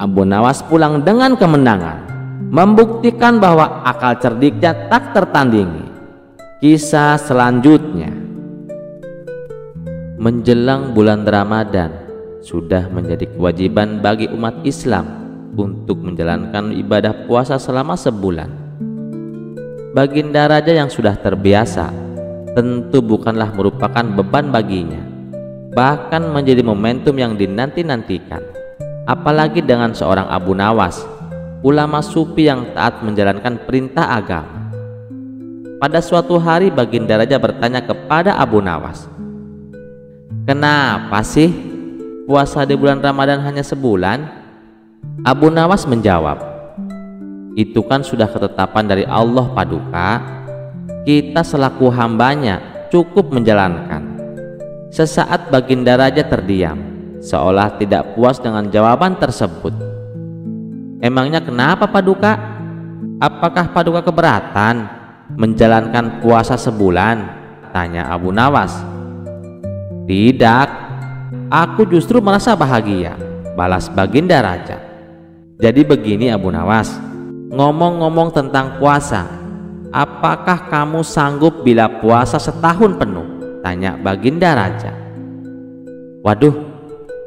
Abu Nawas pulang dengan kemenangan, membuktikan bahwa akal cerdiknya tak tertandingi. Kisah selanjutnya, menjelang bulan Ramadan, sudah menjadi kewajiban bagi umat Islam untuk menjalankan ibadah puasa selama sebulan. Baginda raja yang sudah terbiasa tentu bukanlah merupakan beban baginya, bahkan menjadi momentum yang dinanti-nantikan. Apalagi dengan seorang Abu Nawas, ulama sufi yang taat menjalankan perintah agama. Pada suatu hari Baginda raja bertanya kepada Abu Nawas, "Kenapa sih puasa di bulan Ramadan hanya sebulan? Abu Nawas menjawab, itu kan sudah ketetapan dari Allah Paduka. Kita selaku hambanya cukup menjalankan. Sesaat Baginda Raja terdiam, seolah tidak puas dengan jawaban tersebut. Emangnya kenapa Paduka? Apakah Paduka keberatan menjalankan puasa sebulan? Tanya Abu Nawas. Tidak, aku justru merasa bahagia, balas Baginda Raja. Jadi begini Abu Nawas, ngomong-ngomong tentang puasa, apakah kamu sanggup bila puasa setahun penuh? Tanya Baginda Raja. Waduh,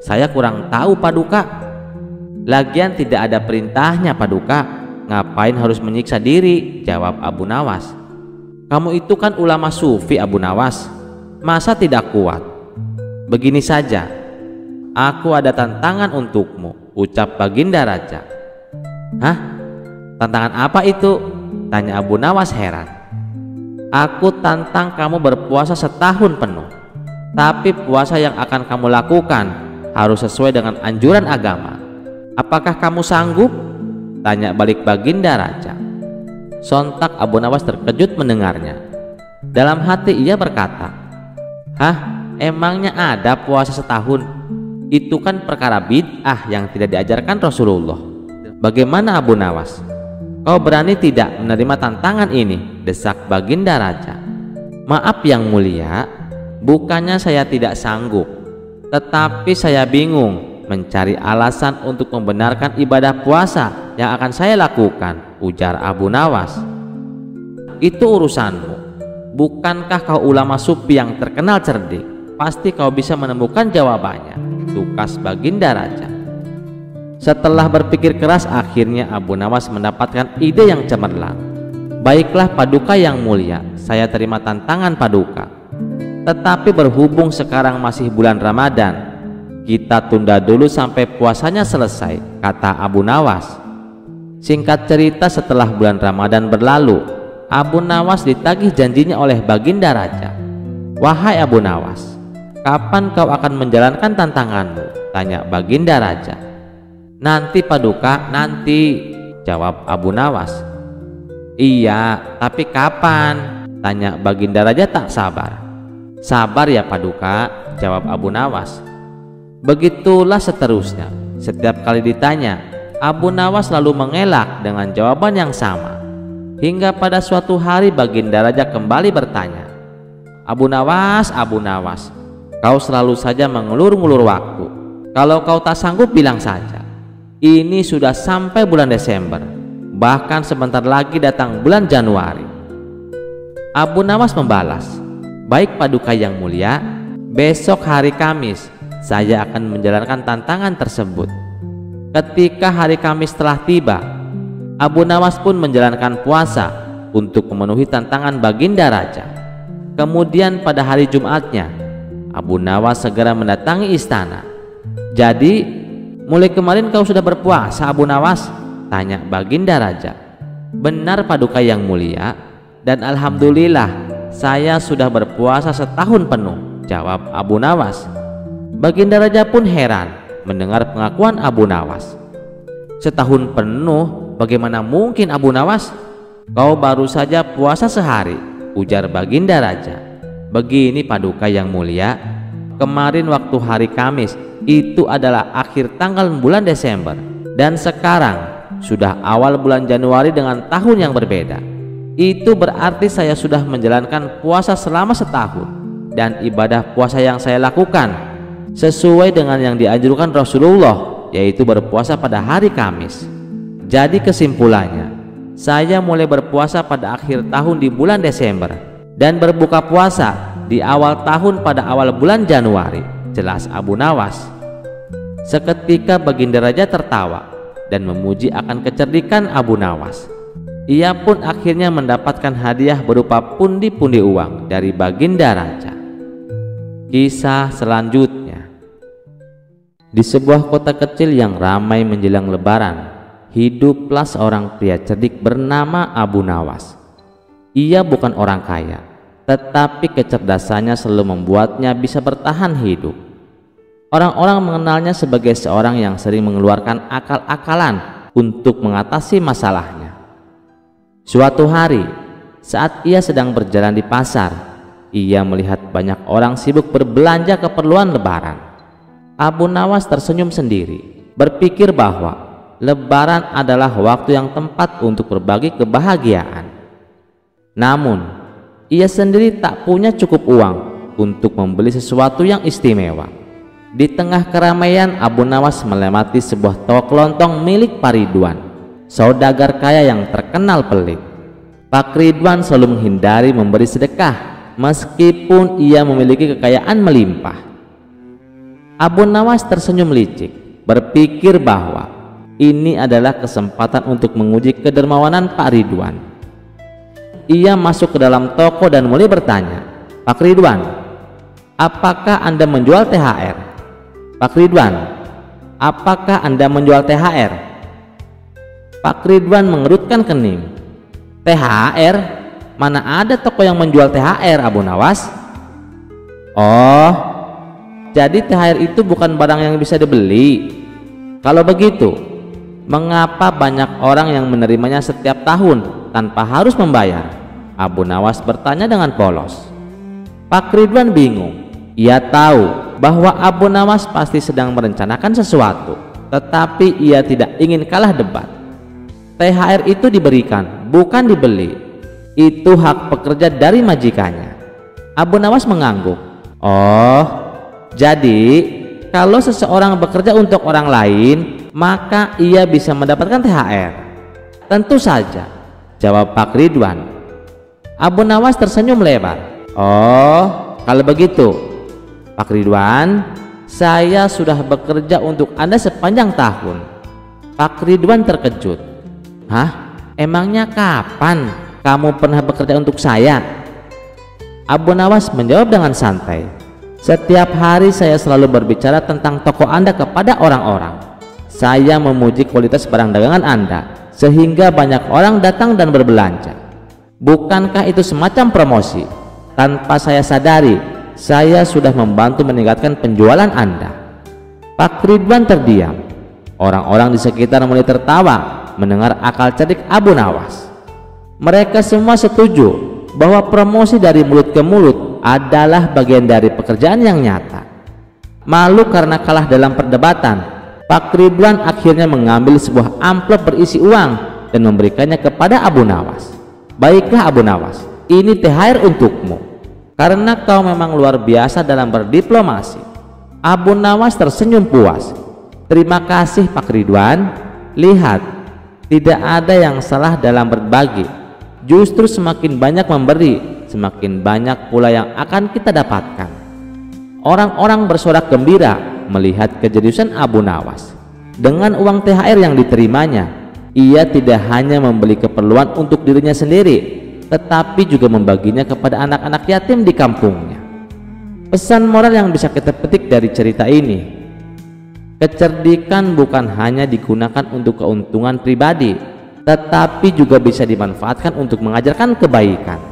saya kurang tahu Paduka. Lagian tidak ada perintahnya Paduka, ngapain harus menyiksa diri? Jawab Abu Nawas. Kamu itu kan ulama sufi Abu Nawas, masa tidak kuat? Begini saja, aku ada tantangan untukmu, ucap Baginda Raja. Hah? Tantangan apa itu? Tanya Abu Nawas heran. Aku tantang kamu berpuasa setahun penuh, tapi puasa yang akan kamu lakukan harus sesuai dengan anjuran agama. Apakah kamu sanggup? Tanya balik Baginda Raja. Sontak Abu Nawas terkejut mendengarnya. Dalam hati ia berkata, hah? Emangnya ada puasa setahun? Itu kan perkara bid'ah yang tidak diajarkan Rasulullah. Bagaimana Abu Nawas? Kau berani tidak menerima tantangan ini? Desak Baginda Raja. Maaf yang mulia, bukannya saya tidak sanggup, tetapi saya bingung mencari alasan untuk membenarkan ibadah puasa yang akan saya lakukan, ujar Abu Nawas. Itu urusanmu. Bukankah kau ulama sufi yang terkenal cerdik? Pasti kau bisa menemukan jawabannya, tukas Baginda Raja. Setelah berpikir keras, akhirnya Abu Nawas mendapatkan ide yang cemerlang. Baiklah Paduka yang mulia, saya terima tantangan Paduka. Tetapi berhubung sekarang masih bulan Ramadan, kita tunda dulu sampai puasanya selesai, kata Abu Nawas. Singkat cerita, setelah bulan Ramadan berlalu, Abu Nawas ditagih janjinya oleh Baginda Raja. Wahai Abu Nawas, kapan kau akan menjalankan tantanganmu? Tanya Baginda Raja. Nanti Paduka, nanti, jawab Abu Nawas. Iya, tapi kapan? Tanya Baginda Raja tak sabar. Sabar ya Paduka, jawab Abu Nawas. Begitulah seterusnya. Setiap kali ditanya, Abu Nawas lalu mengelak dengan jawaban yang sama. Hingga pada suatu hari Baginda Raja kembali bertanya, Abu Nawas, kau selalu saja mengulur-ngulur waktu. Kalau kau tak sanggup bilang saja. Ini sudah sampai bulan Desember, bahkan sebentar lagi datang bulan Januari. Abu Nawas membalas, baik Paduka yang mulia, besok hari Kamis saya akan menjalankan tantangan tersebut. Ketika hari Kamis telah tiba, Abu Nawas pun menjalankan puasa untuk memenuhi tantangan Baginda Raja. Kemudian pada hari Jumatnya, Abu Nawas segera mendatangi istana. Jadi mulai kemarin kau sudah berpuasa Abu Nawas? Tanya Baginda Raja. Benar Paduka yang mulia, dan alhamdulillah saya sudah berpuasa setahun penuh, jawab Abu Nawas. Baginda Raja pun heran mendengar pengakuan Abu Nawas. Setahun penuh? Bagaimana mungkin Abu Nawas? Kau baru saja puasa sehari, ujar Baginda Raja. Begini Paduka yang mulia, kemarin waktu hari Kamis itu adalah akhir tanggal bulan Desember, dan sekarang sudah awal bulan Januari dengan tahun yang berbeda. Itu berarti saya sudah menjalankan puasa selama setahun, dan ibadah puasa yang saya lakukan sesuai dengan yang dianjurkan Rasulullah, yaitu berpuasa pada hari Kamis. Jadi kesimpulannya, saya mulai berpuasa pada akhir tahun di bulan Desember dan berbuka puasa di awal tahun pada awal bulan Januari, jelas Abu Nawas. Seketika Baginda Raja tertawa dan memuji akan kecerdikan Abu Nawas. Ia pun akhirnya mendapatkan hadiah berupa pundi-pundi uang dari Baginda Raja. Kisah selanjutnya. Di sebuah kota kecil yang ramai menjelang Lebaran, hiduplah seorang pria cerdik bernama Abu Nawas. Ia bukan orang kaya, tetapi kecerdasannya selalu membuatnya bisa bertahan hidup. Orang-orang mengenalnya sebagai seorang yang sering mengeluarkan akal-akalan untuk mengatasi masalahnya. Suatu hari, saat ia sedang berjalan di pasar, ia melihat banyak orang sibuk berbelanja keperluan lebaran. Abu Nawas tersenyum sendiri, berpikir bahwa lebaran adalah waktu yang tepat untuk berbagi kebahagiaan. Namun, ia sendiri tak punya cukup uang untuk membeli sesuatu yang istimewa. Di tengah keramaian, Abu Nawas melewati sebuah toko kelontong milik Pak Ridwan, saudagar kaya yang terkenal pelit. Pak Ridwan selalu menghindari memberi sedekah meskipun ia memiliki kekayaan melimpah. Abu Nawas tersenyum licik, berpikir bahwa ini adalah kesempatan untuk menguji kedermawanan Pak Ridwan. Ia masuk ke dalam toko dan mulai bertanya, "Pak Ridwan, apakah Anda menjual THR? Pak Ridwan, apakah Anda menjual THR?" Pak Ridwan mengerutkan kening. "THR? Mana ada toko yang menjual THR, Abu Nawas?" "Oh, jadi THR itu bukan barang yang bisa dibeli. Kalau begitu, mengapa banyak orang yang menerimanya setiap tahun tanpa harus membayar?" Abu Nawas bertanya dengan polos. Pak Ridwan bingung. Ia tahu bahwa Abu Nawas pasti sedang merencanakan sesuatu, tetapi ia tidak ingin kalah debat. THR itu diberikan, bukan dibeli. Itu hak pekerja dari majikannya. Abu Nawas mengangguk. "Oh, jadi kalau seseorang bekerja untuk orang lain, maka ia bisa mendapatkan THR?" "Tentu saja," jawab Pak Ridwan. Abu Nawas tersenyum lebar. "Oh, kalau begitu, Pak Ridwan, saya sudah bekerja untuk Anda sepanjang tahun." Pak Ridwan terkejut. "Hah? Emangnya kapan kamu pernah bekerja untuk saya?" Abu Nawas menjawab dengan santai. "Setiap hari saya selalu berbicara tentang toko Anda kepada orang-orang. Saya memuji kualitas barang dagangan Anda sehingga banyak orang datang dan berbelanja. Bukankah itu semacam promosi? Tanpa saya sadari, saya sudah membantu meningkatkan penjualan Anda." Pak Ridwan terdiam. Orang-orang di sekitar mulai tertawa mendengar akal cerdik Abu Nawas. Mereka semua setuju bahwa promosi dari mulut ke mulut adalah bagian dari pekerjaan yang nyata. Malu karena kalah dalam perdebatan, Pak Ridwan akhirnya mengambil sebuah amplop berisi uang dan memberikannya kepada Abu Nawas. "Baiklah Abu Nawas, ini THR untukmu. Karena kau memang luar biasa dalam berdiplomasi." Abu Nawas tersenyum puas. "Terima kasih Pak Ridwan. Lihat, tidak ada yang salah dalam berbagi. Justru semakin banyak memberi, semakin banyak pula yang akan kita dapatkan." Orang-orang bersorak gembira melihat kejeniusan Abu Nawas. Dengan uang THR yang diterimanya, ia tidak hanya membeli keperluan untuk dirinya sendiri, tetapi juga membaginya kepada anak-anak yatim di kampungnya. Pesan moral yang bisa kita petik dari cerita ini: kecerdikan bukan hanya digunakan untuk keuntungan pribadi, tetapi juga bisa dimanfaatkan untuk mengajarkan kebaikan.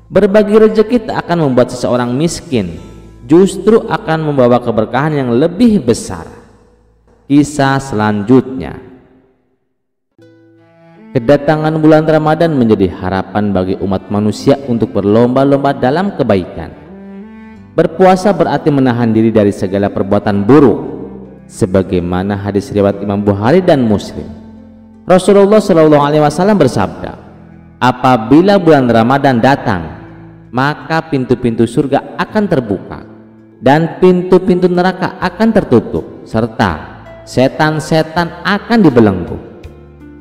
Berbagi rezeki tak akan membuat seseorang miskin, justru akan membawa keberkahan yang lebih besar. Kisah selanjutnya. Kedatangan bulan Ramadan menjadi harapan bagi umat manusia untuk berlomba-lomba dalam kebaikan. Berpuasa berarti menahan diri dari segala perbuatan buruk, sebagaimana hadis riwayat Imam Bukhari dan Muslim. Rasulullah SAW bersabda, "Apabila bulan Ramadan datang, maka pintu-pintu surga akan terbuka dan pintu-pintu neraka akan tertutup, serta setan-setan akan dibelenggu."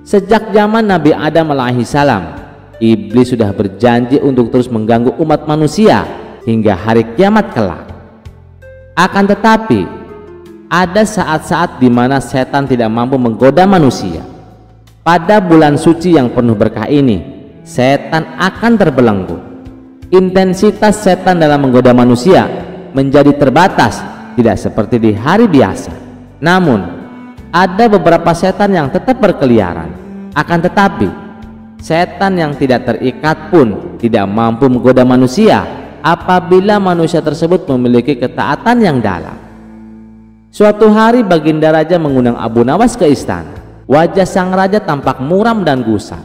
Sejak zaman Nabi Adam alaihissalam, iblis sudah berjanji untuk terus mengganggu umat manusia hingga hari kiamat kelak. Akan tetapi, ada saat-saat di mana setan tidak mampu menggoda manusia. Pada bulan suci yang penuh berkah ini, setan akan terbelenggu. Intensitas setan dalam menggoda manusia menjadi terbatas, tidak seperti di hari biasa. Namun, ada beberapa setan yang tetap berkeliaran. Akan tetapi, setan yang tidak terikat pun tidak mampu menggoda manusia apabila manusia tersebut memiliki ketaatan yang dalam. Suatu hari Baginda Raja mengundang Abu Nawas ke istana. Wajah sang raja tampak muram dan gusar.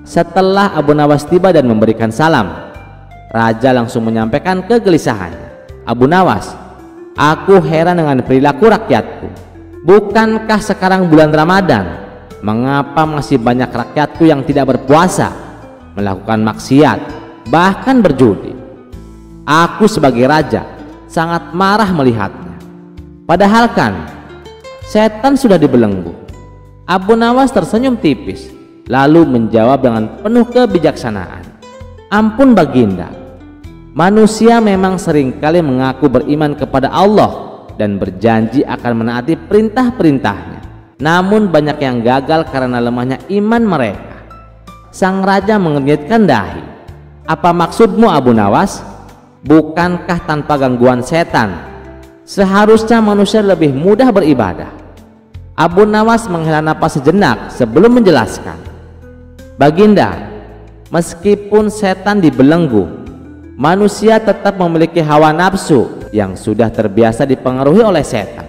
Setelah Abu Nawas tiba dan memberikan salam, raja langsung menyampaikan kegelisahannya. "Abu Nawas, aku heran dengan perilaku rakyatku. Bukankah sekarang bulan Ramadan? Mengapa masih banyak rakyatku yang tidak berpuasa, melakukan maksiat, bahkan berjudi? Aku sebagai raja sangat marah melihatnya. Padahal kan setan sudah dibelenggu." Abu Nawas tersenyum tipis, lalu menjawab dengan penuh kebijaksanaan, "Ampun Baginda, manusia memang seringkali mengaku beriman kepada Allah dan berjanji akan menaati perintah-perintahnya. Namun banyak yang gagal karena lemahnya iman mereka." Sang raja mengernyitkan dahi. "Apa maksudmu Abu Nawas? Bukankah tanpa gangguan setan seharusnya manusia lebih mudah beribadah?" Abu Nawas menghela napas sejenak sebelum menjelaskan, "Baginda, meskipun setan dibelenggu, manusia tetap memiliki hawa nafsu yang sudah terbiasa dipengaruhi oleh setan.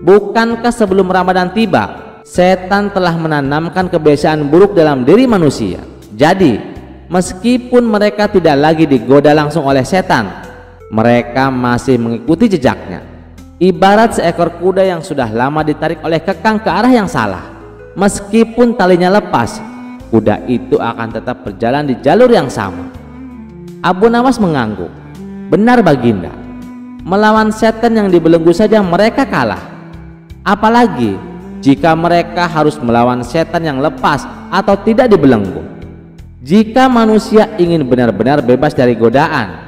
Bukankah sebelum Ramadan tiba, setan telah menanamkan kebiasaan buruk dalam diri manusia? Jadi, meskipun mereka tidak lagi digoda langsung oleh setan, mereka masih mengikuti jejaknya. Ibarat seekor kuda yang sudah lama ditarik oleh kekang ke arah yang salah. Meskipun talinya lepas, kuda itu akan tetap berjalan di jalur yang sama." Abu Nawas mengangguk. "Benar Baginda, melawan setan yang dibelenggu saja mereka kalah. Apalagi jika mereka harus melawan setan yang lepas atau tidak dibelenggu. Jika manusia ingin benar-benar bebas dari godaan,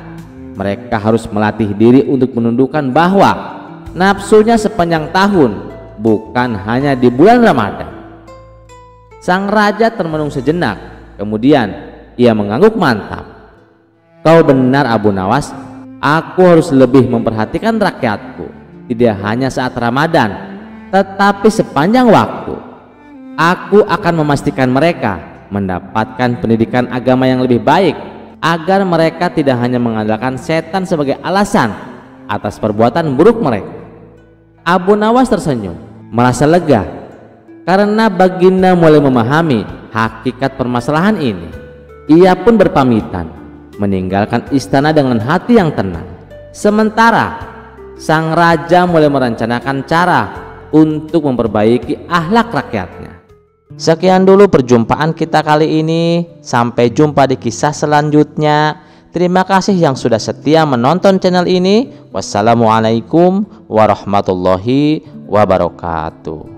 mereka harus melatih diri untuk menundukkan bahwa nafsunya sepanjang tahun, bukan hanya di bulan Ramadan." Sang raja termenung sejenak, kemudian ia mengangguk mantap. "Kau benar Abu Nawas, aku harus lebih memperhatikan rakyatku, tidak hanya saat Ramadan, tetapi sepanjang waktu. Aku akan memastikan mereka mendapatkan pendidikan agama yang lebih baik, agar mereka tidak hanya mengandalkan setan sebagai alasan atas perbuatan buruk mereka." Abu Nawas tersenyum, merasa lega karena Baginda mulai memahami hakikat permasalahan ini. Ia pun berpamitan meninggalkan istana dengan hati yang tenang. Sementara sang raja mulai merencanakan cara untuk memperbaiki akhlak rakyatnya. Sekian dulu perjumpaan kita kali ini. Sampai jumpa di kisah selanjutnya. Terima kasih yang sudah setia menonton channel ini. Wassalamualaikum warahmatullahi wabarakatuh.